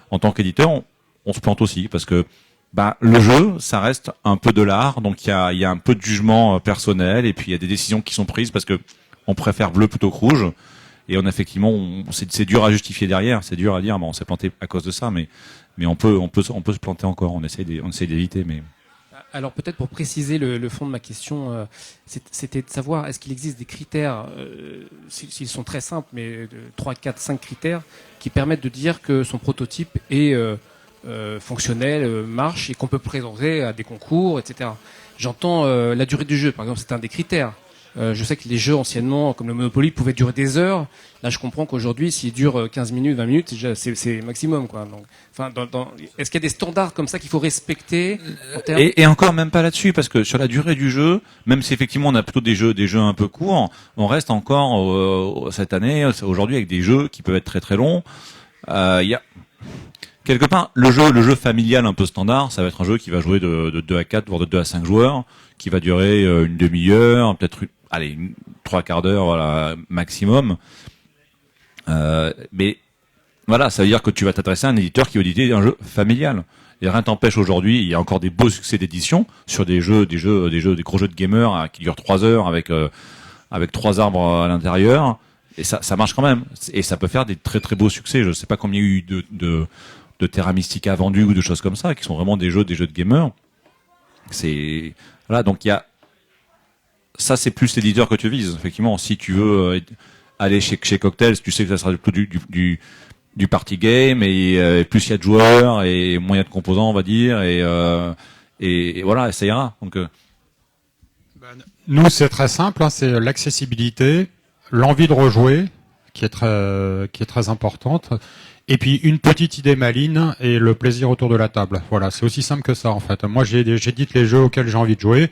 S2: en tant qu'éditeur, on se plante aussi parce que le jeu, ça reste un peu de l'art, donc il y a un peu de jugement personnel et puis il y a des décisions qui sont prises parce que on préfère bleu plutôt que rouge. Et effectivement, c'est dur à justifier derrière, c'est dur à dire, on s'est planté à cause de ça, mais on peut se planter encore. On essaie d'éviter, mais
S8: Alors peut-être pour préciser le fond de ma question, c'était de savoir est-ce qu'il existe des critères, s'ils sont très simples, mais 3, 4, 5 critères qui permettent de dire que son prototype est fonctionnel, marche et qu'on peut présenter à des concours, etc. J'entends la durée du jeu, par exemple, c'est un des critères. Je sais que les jeux anciennement, comme le Monopoly, pouvaient durer des heures. Là, je comprends qu'aujourd'hui, s'il dure 15 minutes, 20 minutes, c'est maximum, quoi. Donc, enfin, est-ce qu'il y a des standards comme ça qu'il faut respecter en termes...
S2: Et encore même pas là-dessus, parce que sur la durée du jeu, même si effectivement on a plutôt des jeux un peu courts, on reste encore cette année, aujourd'hui, avec des jeux qui peuvent être très très longs. Il y a quelque part le jeu familial un peu standard, ça va être un jeu qui va jouer de 2 à 4, voire de 2 à 5 joueurs, qui va durer une demi-heure, peut-être une 3/4 d'heure, voilà, maximum. Mais voilà, ça veut dire que tu vas t'adresser à un éditeur qui va éditer un jeu familial. Et rien t'empêche aujourd'hui, il y a encore des beaux succès d'édition sur des gros jeux de gamers qui durent 3 heures avec 3 arbres à l'intérieur. Et ça marche quand même. Et ça peut faire des très très beaux succès. Je sais pas combien il y a eu de Terra Mystica vendus ou de choses comme ça, qui sont vraiment des jeux de gamers. C'est, voilà, donc il y a, ça c'est plus l'éditeur que tu vises. Effectivement, si tu veux aller chez Cocktails, tu sais que ça sera plutôt du party game et plus il y a de joueurs et moins il y a de composants, on va dire, et voilà, ça ira. Donc
S4: nous c'est très simple, hein, c'est l'accessibilité, l'envie de rejouer qui est très importante, et puis une petite idée maligne et le plaisir autour de la table. Voilà, c'est aussi simple que ça en fait. Moi j'édite les jeux auxquels j'ai envie de jouer.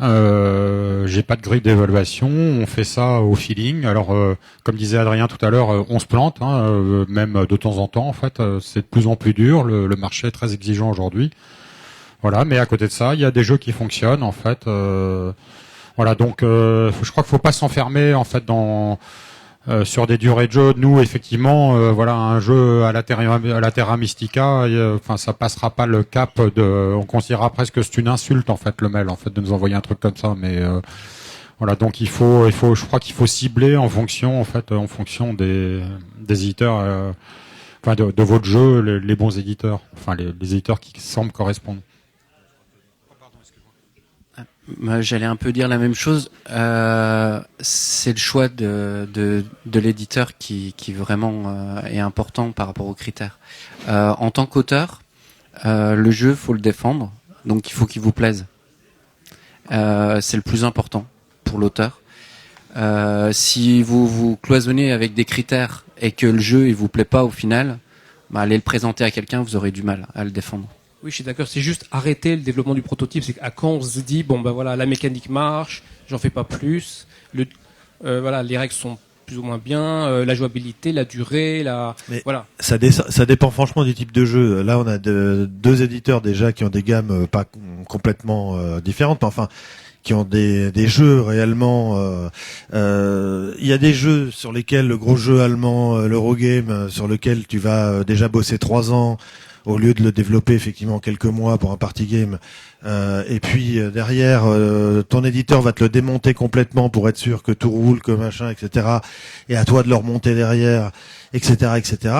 S4: J'ai pas de grille d'évaluation, on fait ça au feeling. Alors, comme disait Adrien tout à l'heure, on se plante, hein, même de temps en temps. En fait, c'est de plus en plus dur. Le marché est très exigeant aujourd'hui. Voilà, mais à côté de ça, il y a des jeux qui fonctionnent. En fait, voilà. Donc, je crois qu'il faut pas s'enfermer en fait sur des durées de jeu. Nous, effectivement, voilà, un jeu à la Terra Mystica, enfin, ça passera pas le cap on considérera presque que c'est une insulte, en fait, le mail, en fait, de nous envoyer un truc comme ça, mais, voilà, donc je crois qu'il faut cibler en fonction des éditeurs, enfin, de votre jeu, les bons éditeurs, enfin, les éditeurs qui semblent correspondre.
S5: J'allais un peu dire la même chose. C'est le choix de l'éditeur qui vraiment est important par rapport aux critères. En tant qu'auteur, le jeu, faut le défendre, donc il faut qu'il vous plaise. C'est le plus important pour l'auteur. Si vous cloisonnez avec des critères et que le jeu il vous plaît pas au final, allez le présenter à quelqu'un, vous aurez du mal à le défendre.
S8: Oui, je suis d'accord. C'est juste arrêter le développement du prototype. C'est à quand on se dit bon ben voilà, la mécanique marche, j'en fais pas plus. Voilà, les règles sont plus ou moins bien, la jouabilité, la durée, voilà.
S3: Ça dépend franchement du type de jeu. Là, on a deux éditeurs déjà qui ont des gammes pas complètement différentes, mais enfin qui ont des jeux réellement. Il y a des jeux sur lesquels le gros jeu allemand, l'Eurogame, sur lequel tu vas déjà bosser 3 ans. Au lieu de le développer effectivement quelques mois pour un party game, et puis derrière ton éditeur va te le démonter complètement pour être sûr que tout roule, que machin, etc. Et à toi de le remonter derrière, etc., etc.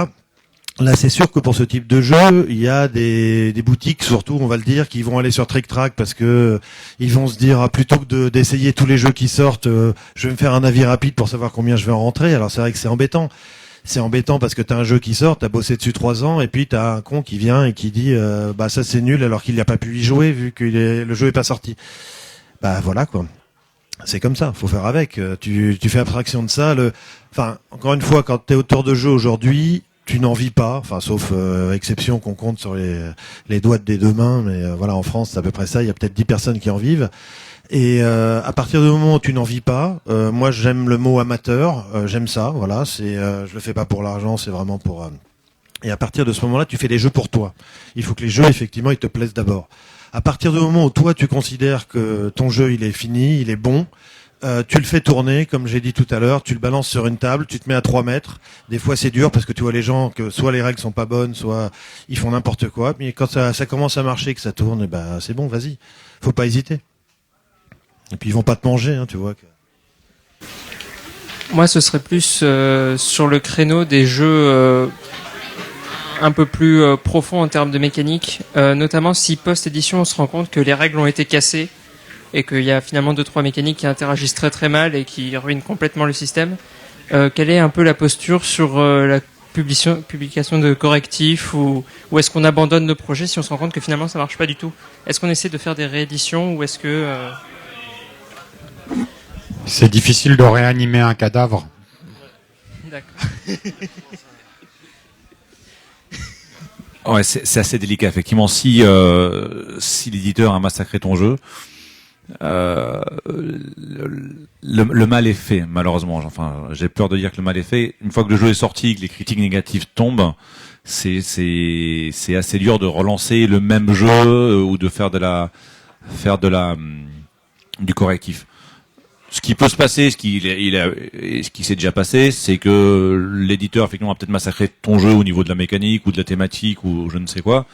S3: Là, c'est sûr que pour ce type de jeu, il y a des boutiques, surtout, on va le dire, qui vont aller sur Trick Track parce que ils vont se dire plutôt que d'essayer tous les jeux qui sortent, je vais me faire un avis rapide pour savoir combien je vais en rentrer. Alors c'est vrai que c'est embêtant. C'est embêtant parce que t'as un jeu qui sort, t'as bossé dessus 3 ans, et puis t'as un con qui vient et qui dit ça c'est nul alors qu'il n'a pas pu y jouer vu que le jeu est pas sorti. Bah voilà quoi. C'est comme ça, faut faire avec. Tu fais abstraction de ça. Enfin, encore une fois, quand t'es auteur de jeu aujourd'hui, tu n'en vis pas, enfin sauf exception qu'on compte sur les doigts des 2 mains, mais voilà, en France c'est à peu près ça. Il y a peut-être 10 personnes qui en vivent. Et à partir du moment où tu n'en vis pas, moi j'aime le mot amateur, j'aime ça, voilà, je le fais pas pour l'argent, c'est vraiment pour et à partir de ce moment-là, tu fais des jeux pour toi. Il faut que les jeux effectivement ils te plaisent d'abord. À partir du moment où toi tu considères que ton jeu il est fini, il est bon, tu le fais tourner, comme j'ai dit tout à l'heure, tu le balances sur une table, tu te mets à 3 mètres. Des fois c'est dur parce que tu vois les gens que soit les règles sont pas bonnes, soit ils font n'importe quoi. Mais quand ça commence à marcher, que ça tourne, et ben c'est bon, vas-y, faut pas hésiter. Et puis ils vont pas te manger, hein, tu vois.
S9: Moi, ce serait plus sur le créneau des jeux un peu plus profond en termes de mécanique, notamment si post-édition on se rend compte que les règles ont été cassées et qu'il y a finalement 2-3 mécaniques qui interagissent très très mal et qui ruinent complètement le système. Quelle est un peu la posture sur la publication de correctifs ou est-ce qu'on abandonne le projet si on se rend compte que finalement ça marche pas du tout? Est-ce qu'on essaie de faire des rééditions ou est-ce que...
S4: C'est difficile de réanimer un cadavre.
S9: D'accord.
S2: Ouais, c'est assez délicat effectivement. Si l'éditeur a massacré ton jeu, le mal est fait malheureusement. Enfin, j'ai peur de dire que le mal est fait. Une fois que le jeu est sorti, que les critiques négatives tombent, c'est assez dur de relancer le même jeu ou de faire du correctif. Ce qui peut se passer, ce qui s'est déjà passé, c'est que l'éditeur effectivement a peut-être massacré ton jeu au niveau de la mécanique ou de la thématique ou je ne sais quoi.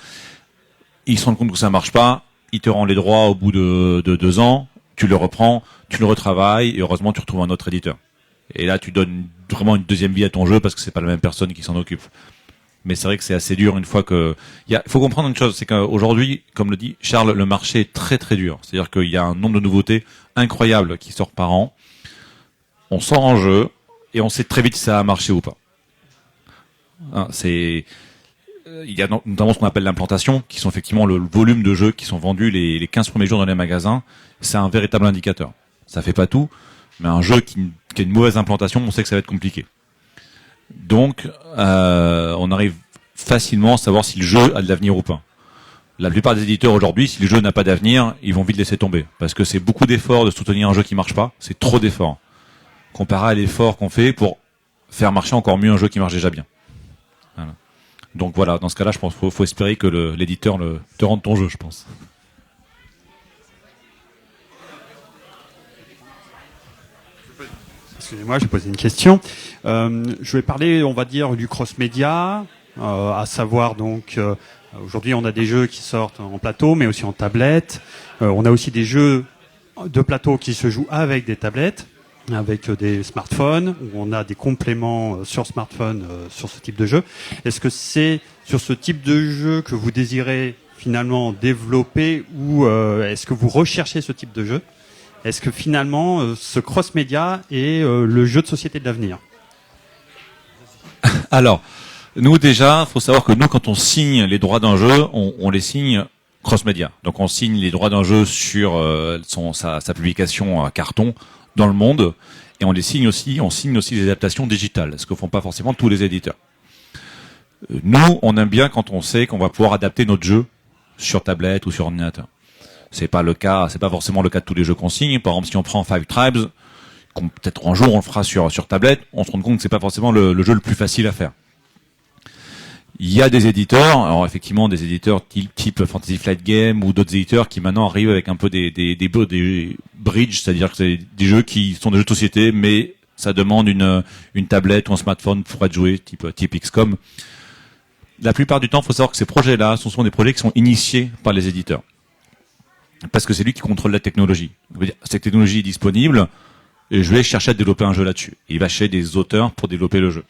S2: Il se rend compte que ça marche pas, il te rend les droits au bout de 2 ans, tu le reprends, tu le retravailles et heureusement tu retrouves un autre éditeur. Et là tu donnes vraiment une deuxième vie à ton jeu parce que c'est pas la même personne qui s'en occupe. Mais c'est vrai que c'est assez dur une fois que... Il faut comprendre une chose, c'est qu'aujourd'hui, comme le dit Charles, le marché est très très dur. C'est-à-dire qu'il y a un nombre de nouveautés incroyables qui sortent par an. On sort un jeu et on sait très vite si ça a marché ou pas. Hein, il y a notamment ce qu'on appelle l'implantation, qui sont effectivement le volume de jeux qui sont vendus les 15 premiers jours dans les magasins. C'est un véritable indicateur. Ça fait pas tout, mais un jeu qui a une mauvaise implantation, on sait que ça va être compliqué. Donc, on arrive facilement à savoir si le jeu a de l'avenir ou pas. La plupart des éditeurs aujourd'hui, si le jeu n'a pas d'avenir, ils vont vite laisser tomber. Parce que c'est beaucoup d'efforts de soutenir un jeu qui marche pas. C'est trop d'efforts. Comparé à l'effort qu'on fait pour faire marcher encore mieux un jeu qui marche déjà bien. Voilà. Donc voilà, dans ce cas-là, je pense qu'il faut espérer que l'éditeur te rende ton jeu, je pense.
S10: Excusez-moi, je vais poser une question. Je vais parler, on va dire, du cross-média, à savoir donc, aujourd'hui on a des jeux qui sortent en plateau, mais aussi en tablette. On a aussi des jeux de plateau qui se jouent avec des tablettes, avec des smartphones, où on a des compléments sur smartphone sur ce type de jeu. Est-ce que c'est sur ce type de jeu que vous désirez finalement développer ou est-ce que vous recherchez ce type de jeu ? Est-ce que finalement, ce cross-média est le jeu de société de l'avenir ?
S2: Alors, nous déjà, faut savoir que nous, quand on signe les droits d'un jeu, on les signe cross-média. Donc on signe les droits d'un jeu sur sa publication à carton dans le monde, et on signe aussi les adaptations digitales, ce que font pas forcément tous les éditeurs. Nous, on aime bien quand on sait qu'on va pouvoir adapter notre jeu sur tablette ou sur ordinateur. C'est pas forcément le cas de tous les jeux qu'on signe. Par exemple, si on prend Five Tribes, peut-être un jour on le fera sur tablette, on se rend compte que c'est pas forcément le jeu le plus facile à faire. Il y a des éditeurs, alors effectivement des éditeurs type Fantasy Flight Game ou d'autres éditeurs qui maintenant arrivent avec un peu des bridges, c'est-à-dire que c'est des jeux qui sont des jeux de société, mais ça demande une tablette ou un smartphone pour être joué, type XCOM. La plupart du temps, il faut savoir que ces projets-là, ce sont des projets qui sont initiés par les éditeurs. Parce que c'est lui qui contrôle la technologie. Cette technologie est disponible, et je vais chercher à développer un jeu là-dessus. Il va chercher des auteurs pour développer le jeu.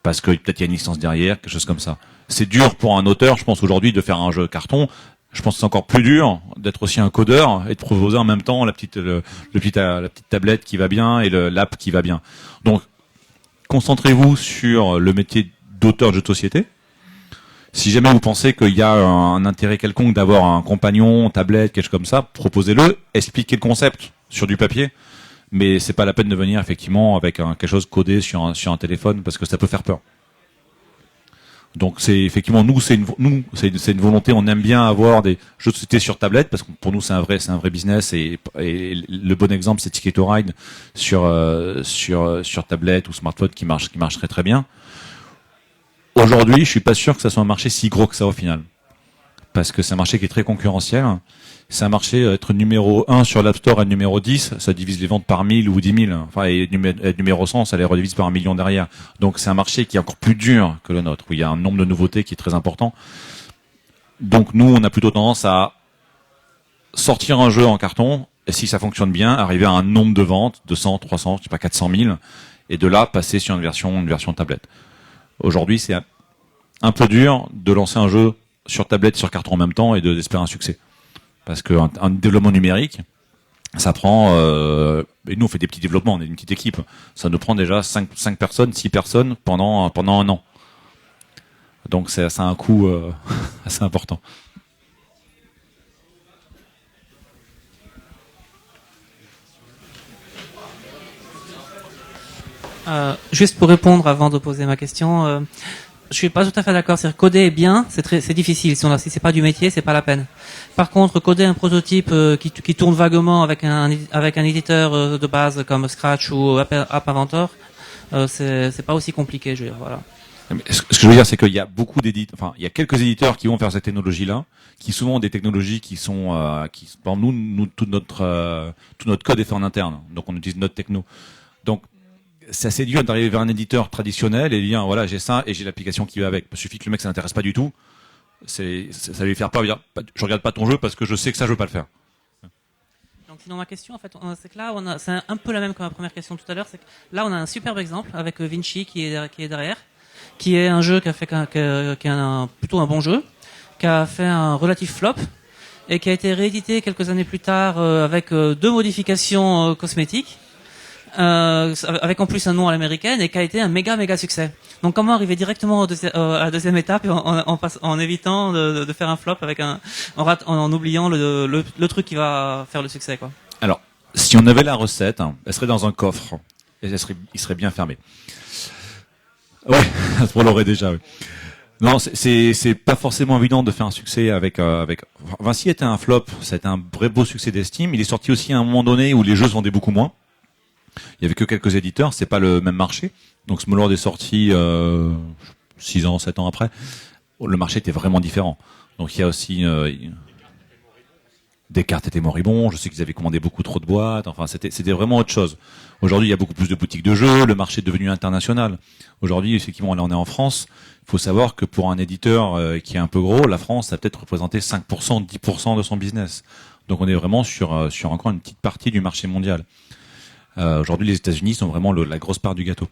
S2: Parce que peut-être il y a une licence derrière, quelque chose comme ça. C'est dur pour un auteur, je pense aujourd'hui, de faire un jeu carton. Je pense que c'est encore plus dur d'être aussi un codeur et de proposer en même temps la petite tablette qui va bien et l'app qui va bien. Donc, concentrez-vous sur le métier d'auteur de jeu de société. Si jamais vous pensez qu'il y a un intérêt quelconque d'avoir un compagnon, tablette, quelque chose comme ça, proposez-le, expliquez le concept sur du papier. Mais c'est pas la peine de venir effectivement avec quelque chose codé sur un téléphone parce que ça peut faire peur. Donc c'est effectivement c'est une volonté. On aime bien avoir des jeux de société sur tablette parce que pour nous c'est un vrai business et le bon exemple c'est Ticket to Ride sur tablette ou smartphone qui marche très très bien. Aujourd'hui, je suis pas sûr que ça soit un marché si gros que ça au final. Parce que c'est un marché qui est très concurrentiel. C'est un marché, être numéro 1 sur l'App Store et numéro 10, ça divise les ventes par 1000 ou 10 000. Enfin, et être numéro 100, ça les redivise par 1 million derrière. Donc c'est un marché qui est encore plus dur que le nôtre, où il y a un nombre de nouveautés qui est très important. Donc nous, on a plutôt tendance à sortir un jeu en carton, et si ça fonctionne bien, arriver à un nombre de ventes, 200, 300, je sais pas, 400 000, et de là, passer sur une version tablette. Aujourd'hui, c'est un peu dur de lancer un jeu sur tablette, sur carton en même temps et d'espérer un succès. Parce qu'un développement numérique, ça prend, et nous on fait des petits développements, on est une petite équipe, ça nous prend déjà 5 personnes, 6 personnes pendant un an. Donc ça a un coût assez important.
S6: Juste pour répondre avant de poser ma question, je suis pas tout à fait d'accord. C'est-à-dire coder est bien, c'est difficile. Si c'est pas du métier, c'est pas la peine. Par contre, coder un prototype qui tourne vaguement avec un éditeur de base comme Scratch ou App Inventor, c'est pas aussi compliqué. Je veux dire, voilà.
S2: Ce que je veux dire, c'est qu'il y a beaucoup d'éditeurs, enfin, il y a quelques éditeurs qui vont faire cette technologie-là, qui souvent ont des technologies qui sont, par exemple, nous, tout notre code est fait en interne, donc on utilise notre techno. Donc, c'est assez dur d'arriver vers un éditeur traditionnel et dire, voilà, j'ai ça et j'ai l'application qui va avec. Il suffit que le mec s'intéresse pas du tout, ça va lui faire peur, dire, je regarde pas ton jeu parce que je sais que ça, je veux pas le faire.
S6: Donc sinon ma question en fait, c'est que là c'est un peu la même que ma première question tout à l'heure, c'est que là on a un superbe exemple avec Vinci qui est derrière, qui est un jeu qui est plutôt un bon jeu, qui a fait un relatif flop et qui a été réédité quelques années plus tard avec 2 modifications cosmétiques, avec en plus un nom à l'américaine et qui a été un méga succès. Donc comment arriver directement à la deuxième étape en évitant de faire un flop avec en oubliant le truc qui va faire le succès, quoi.
S2: Alors, si on avait la recette, elle serait dans un coffre et il serait bien fermé. Ouais, on l'aurait déjà. Oui. Non, c'est pas forcément évident de faire un succès avec. Vinci était un flop, c'était un vrai beau succès d'estime. Il est sorti aussi à un moment donné où les jeux se vendaient beaucoup moins. Il y avait que quelques éditeurs, c'est pas le même marché. Donc Small est sorti 6 ans, 7 ans après. Le marché était vraiment différent. Donc il y a aussi Descartes était moribond. Je sais qu'ils avaient commandé beaucoup trop de boîtes. Enfin, c'était vraiment autre chose. Aujourd'hui, il y a beaucoup plus de boutiques de jeux. Le marché est devenu international. Aujourd'hui, effectivement, là, on est en France. Il faut savoir que pour un éditeur qui est un peu gros, la France, ça a peut-être représenté 5%, 10% de son business. Donc on est vraiment sur encore une petite partie du marché mondial. Aujourd'hui, les États-Unis sont vraiment la grosse part du gâteau.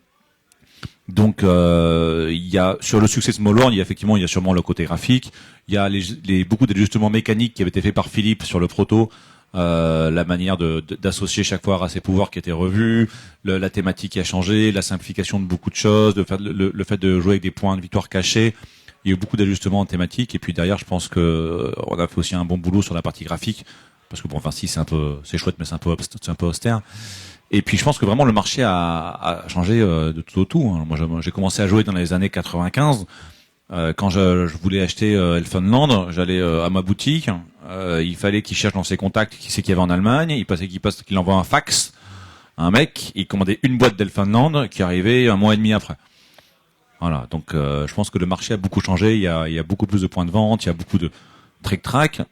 S2: Donc, il y a sur le succès de Small, il y a sûrement le côté graphique. Il y a beaucoup d'ajustements mécaniques qui avaient été faits par Philippe sur le proto. La manière d'associer chaque fois à ses pouvoirs qui a été revue, la thématique qui a changé, la simplification de beaucoup de choses, le fait de jouer avec des points de victoire cachés. Il y a eu beaucoup d'ajustements thématiques. Et puis derrière, je pense que on a fait aussi un bon boulot sur la partie graphique, parce que bon, Vinci c'est chouette, mais c'est un peu austère. Et puis je pense que vraiment le marché a changé de tout au tout. Moi j'ai commencé à jouer dans les années 95. Quand je voulais acheter Elfenland, j'allais à ma boutique. Il fallait qu'il cherche dans ses contacts qui c'est qu'il y avait en Allemagne. Qu'il envoie un fax à un mec. Il commandait une boîte d'Elfenland qui arrivait 1 mois et demi après. Voilà. Donc je pense que le marché a beaucoup changé. Il y a beaucoup plus de points de vente. Il y a beaucoup de trick-track.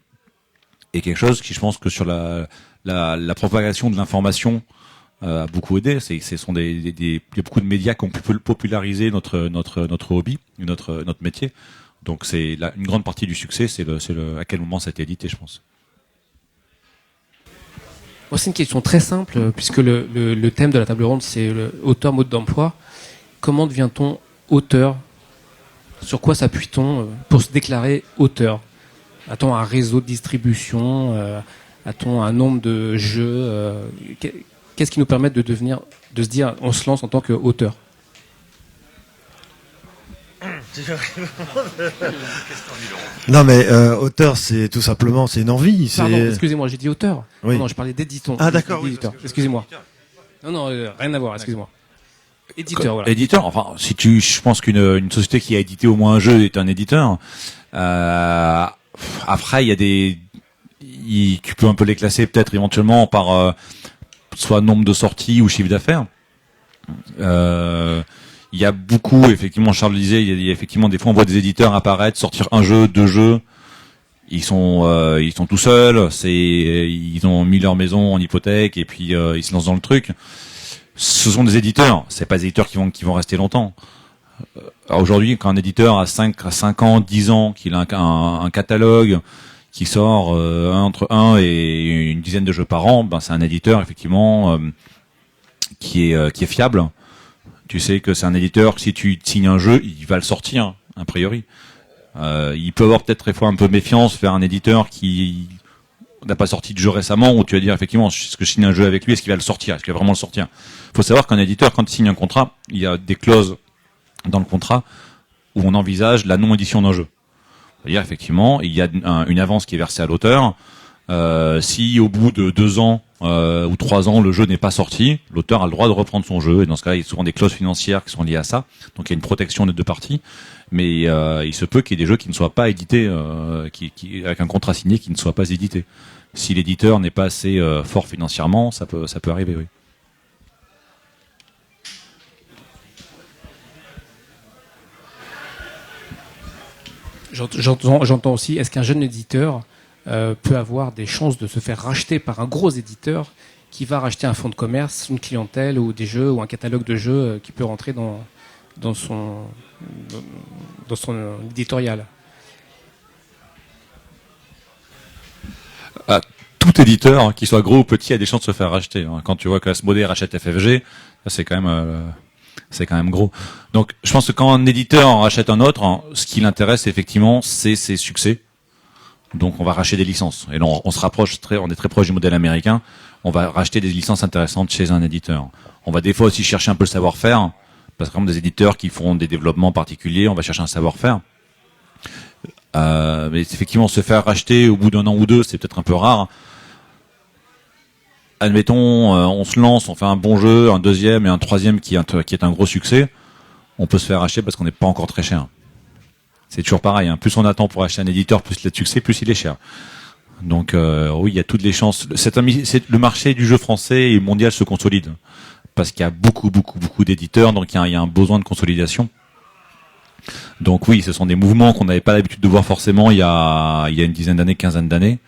S2: Et quelque chose qui, je pense que sur la propagation de l'information a beaucoup aidé. Il y a beaucoup de médias qui ont pu populariser notre hobby, notre métier. Donc c'est une grande partie du succès, c'est à quel moment ça a été édité, je pense.
S8: Moi, c'est une question très simple, puisque le thème de la table ronde, c'est auteur, mode d'emploi. Comment devient-on auteur? Sur quoi s'appuie-t-on pour se déclarer auteur? A-t-on un réseau de distribution? A-t-on un nombre de jeux? Qu'est-ce qui nous permet de se dire, on se lance en tant qu'auteur?
S3: Non mais auteur, c'est tout simplement, c'est une envie.
S8: Pardon, excusez-moi, j'ai dit auteur.
S3: Oui.
S8: Non, je parlais d'éditeur.
S3: Ah d'accord.
S8: Oui, excusez-moi. Non, rien à voir. Excusez-moi. Éditeur, voilà.
S2: Éditeur. Enfin, je pense qu'une société qui a édité au moins un jeu est un éditeur. Après, il y a tu peux un peu les classer peut-être éventuellement par soit nombre de sorties ou chiffre d'affaires. Il y a beaucoup, effectivement, Charles le disait, il y a effectivement des fois on voit des éditeurs apparaître, sortir un jeu, 2 jeux. Ils sont tout seuls, ils ont mis leur maison en hypothèque et puis ils se lancent dans le truc. Ce sont des éditeurs, c'est pas des éditeurs qui vont rester longtemps. Aujourd'hui, quand un éditeur a 5 ans, 10 ans, qu'il a un catalogue qui sort entre 1 et une dizaine de jeux par an, ben c'est un éditeur effectivement qui est fiable. Tu sais que c'est un éditeur, si tu signes un jeu, il va le sortir. a priori. Il peut avoir peut-être des fois un peu méfiance vers un éditeur qui n'a pas sorti de jeu récemment, où tu vas dire effectivement, est-ce que je signe un jeu avec lui, est-ce qu'il va le sortir, est-ce qu'il va vraiment le sortir. Il faut savoir qu'un éditeur, quand il signe un contrat, il y a des clauses dans le contrat où on envisage la non-édition d'un jeu. C'est-à-dire effectivement, il y a une avance qui est versée à l'auteur. Si au bout de 2 ans ou 3 ans le jeu n'est pas sorti, l'auteur a le droit de reprendre son jeu. Et dans ce cas-là, il y a souvent des clauses financières qui sont liées à ça. Donc il y a une protection des deux parties. Mais il se peut qu'il y ait des jeux qui ne soient pas édités, avec un contrat signé qui ne soit pas édité. Si l'éditeur n'est pas assez fort financièrement, ça peut arriver, oui.
S8: J'entends aussi, est-ce qu'un jeune éditeur peut avoir des chances de se faire racheter par un gros éditeur qui va racheter un fonds de commerce, une clientèle ou des jeux ou un catalogue de jeux qui peut rentrer dans son éditorial?
S2: Tout éditeur, qu'il soit gros ou petit, a des chances de se faire racheter. Quand tu vois que Asmodée rachète FFG, c'est quand même gros. Donc, je pense que quand un éditeur rachète un autre, ce qui l'intéresse effectivement, c'est ses succès. Donc, on va racheter des licences. Et là, on se rapproche on est très proche du modèle américain. On va racheter des licences intéressantes chez un éditeur. On va des fois aussi chercher un peu le savoir-faire, parce que comme des éditeurs qui font des développements particuliers, on va chercher un savoir-faire. Mais effectivement, se faire racheter au bout d'un an ou deux, c'est peut-être un peu rare. Admettons, on se lance, on fait un bon jeu, un deuxième et un troisième qui est un gros succès. On peut se faire racheter parce qu'on n'est pas encore très cher. C'est toujours pareil, hein. Plus on attend pour acheter un éditeur, plus il a de succès, plus il est cher. Donc oui, il y a toutes les chances. Le marché du jeu français et mondial se consolide parce qu'il y a beaucoup d'éditeurs, donc il y a un besoin de consolidation. Donc oui, ce sont des mouvements qu'on n'avait pas l'habitude de voir forcément il y a une dizaine d'années, quinzaine d'années.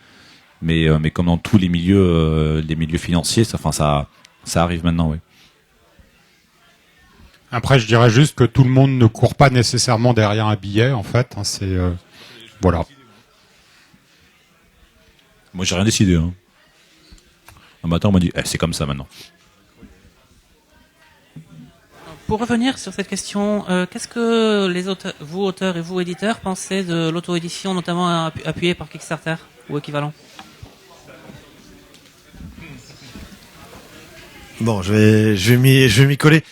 S2: Mais comme dans tous les milieux financiers, ça arrive maintenant, oui.
S4: Après, je dirais juste que tout le monde ne court pas nécessairement derrière un billet, en fait. C'est voilà.
S2: Moi, j'ai rien décidé. Un matin, on m'a dit, c'est comme ça maintenant.
S6: Pour revenir sur cette question, qu'est-ce que vous auteurs et vous éditeurs pensez de l'auto-édition, notamment appuyée par Kickstarter ou équivalent?
S3: Bon, je vais m'y coller.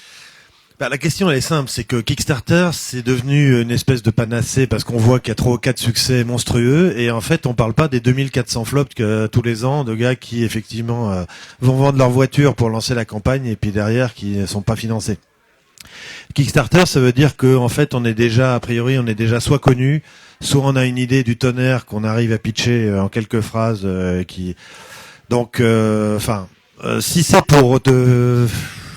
S3: La question elle est simple, c'est que Kickstarter c'est devenu une espèce de panacée parce qu'on voit qu'il y a 3 ou 4 succès monstrueux et en fait on parle pas des 2400 flops tous les ans de gars qui effectivement vont vendre leur voiture pour lancer la campagne et puis derrière qui ne sont pas financés. Kickstarter, ça veut dire que en fait on est déjà soit connu, soit on a une idée du tonnerre qu'on arrive à pitcher en quelques phrases si c'est pour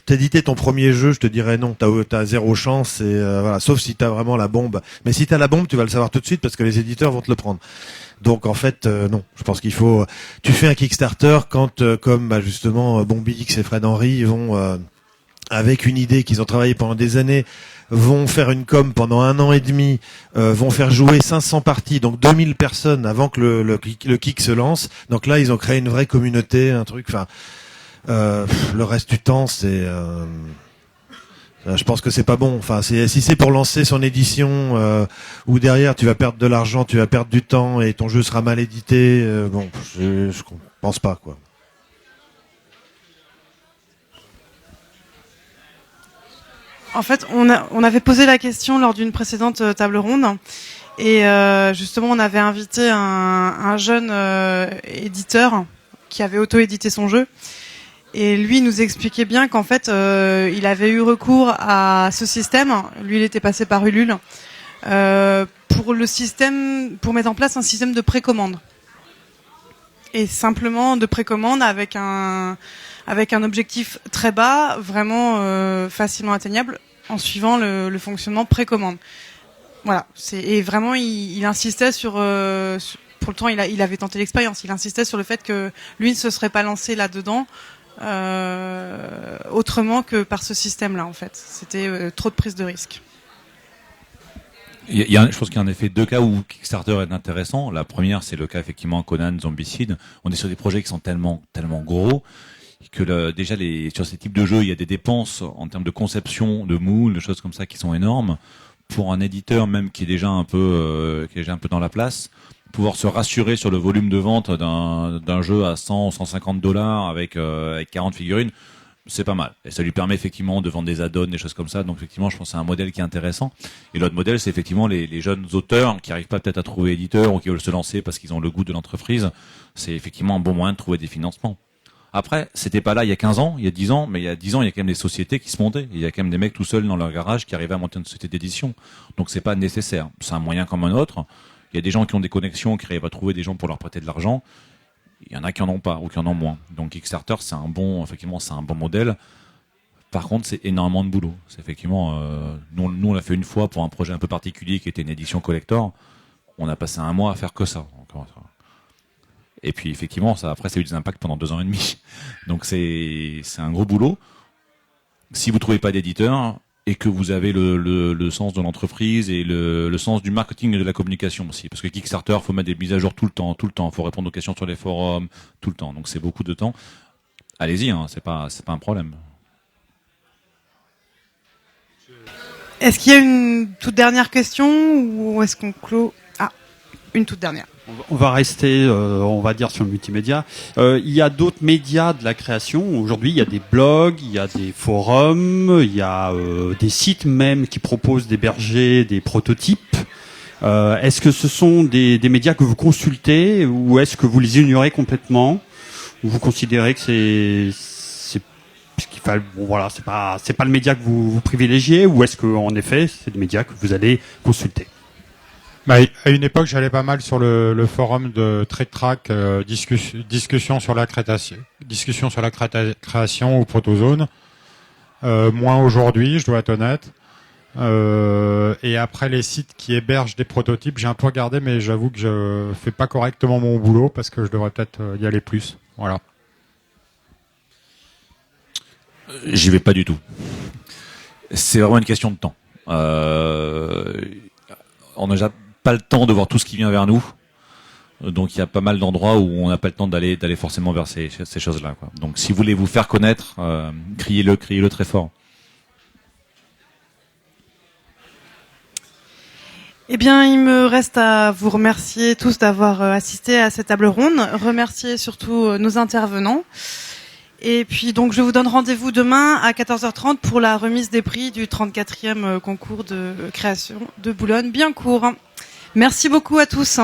S3: t'éditer ton premier jeu, je te dirais non, t'as 0 chance et voilà, sauf si t'as vraiment la bombe. Mais si t'as la bombe, tu vas le savoir tout de suite parce que les éditeurs vont te le prendre. Donc en fait non, je pense qu'il faut tu fais un Kickstarter quand comme justement Bombix et Fred Henry vont avec une idée qu'ils ont travaillé pendant des années, vont faire une com pendant 1 an et demi, vont faire jouer 500 parties, donc 2000 personnes avant que le kick se lance. Donc là, ils ont créé une vraie communauté, un truc. Enfin, le reste du temps, c'est, je pense que c'est pas bon. Enfin, si c'est pour lancer son édition, où derrière tu vas perdre de l'argent, tu vas perdre du temps et ton jeu sera mal édité, je pense pas quoi.
S1: En fait, on avait posé la question lors d'une précédente table ronde et justement on avait invité un jeune éditeur qui avait auto-édité son jeu et lui nous expliquait bien qu'en fait il avait eu recours à ce système. Lui, il était passé par Ulule pour mettre en place un système de précommande et simplement de précommande avec un objectif très bas, vraiment facilement atteignable, en suivant le fonctionnement précommande. Voilà. Et vraiment, il insistait sur pour le temps, il avait tenté l'expérience. Il insistait sur le fait que lui ne se serait pas lancé là-dedans autrement que par ce système-là. En fait, c'était trop de prise de risque.
S2: Je pense qu'il y a en effet 2 cas où Kickstarter est intéressant. La première, c'est le cas effectivement Conan, Zombicide. On est sur des projets qui sont tellement gros que déjà sur ces types de jeux, il y a des dépenses en termes de conception, de moules, de choses comme ça qui sont énormes pour un éditeur même qui est déjà un peu dans la place, pouvoir se rassurer sur le volume de vente d'un jeu à 100 $150 avec 40 figurines, c'est pas mal. Et ça lui permet effectivement de vendre des add-ons, des choses comme ça. Donc effectivement, je pense que c'est un modèle qui est intéressant. Et l'autre modèle, c'est effectivement les jeunes auteurs qui arrivent pas peut-être à trouver éditeur ou qui veulent se lancer parce qu'ils ont le goût de l'entreprise. C'est effectivement un bon moyen de trouver des financements. Après, c'était pas là il y a 15 ans, il y a 10 ans, mais il y a 10 ans, il y a quand même des sociétés qui se montaient. Il y a quand même des mecs tout seuls dans leur garage qui arrivaient à monter une société d'édition. Donc c'est pas nécessaire. C'est un moyen comme un autre. Il y a des gens qui ont des connexions, qui arrivent à trouver des gens pour leur prêter de l'argent. Il y en a qui en ont pas ou qui en ont moins. Donc Kickstarter, c'est un bon modèle. Par contre, c'est énormément de boulot. C'est effectivement, nous on l'a fait une fois pour un projet un peu particulier qui était une édition collector. On a passé un mois à faire que ça. Et puis effectivement, ça a eu des impacts pendant 2 ans et demi. Donc c'est un gros boulot. Si vous trouvez pas d'éditeur et que vous avez le sens de l'entreprise et le sens du marketing et de la communication aussi, parce que Kickstarter, faut mettre des mises à jour tout le temps, faut répondre aux questions sur les forums tout le temps, donc c'est beaucoup de temps. Allez-y, hein, c'est pas un problème.
S1: Est-ce qu'il y a une toute dernière question ou est-ce qu'on clôt? Ah, une toute dernière.
S10: On va rester, on va dire, sur le multimédia. Il y a d'autres médias de la création. Aujourd'hui, il y a des blogs, il y a des forums, il y a des sites même qui proposent d'héberger des prototypes. Est-ce que ce sont des médias que vous consultez ou est-ce que vous les ignorez complètement? Ou vous considérez que c'est pas le média que vous privilégiez, ou est-ce que en effet c'est des médias que vous allez consulter?
S4: Bah, à une époque, j'allais pas mal sur le forum de Trick Track, discussion sur la création ou Protozone. Moins aujourd'hui, je dois être honnête. Et après, les sites qui hébergent des prototypes, j'ai un peu regardé, mais j'avoue que je fais pas correctement mon boulot parce que je devrais peut-être y aller plus. Voilà.
S2: J'y vais pas du tout. C'est vraiment une question de temps. On n'a déjà pas le temps de voir tout ce qui vient vers nous. Donc il y a pas mal d'endroits où on n'a pas le temps d'aller forcément vers ces choses-là, quoi. Donc si vous voulez vous faire connaître, criez-le très fort.
S1: Eh bien, il me reste à vous remercier tous d'avoir assisté à cette table ronde, remercier surtout nos intervenants. Et puis donc je vous donne rendez-vous demain à 14h30 pour la remise des prix du 34e concours de création de Boulogne-Billancourt. Merci beaucoup à tous.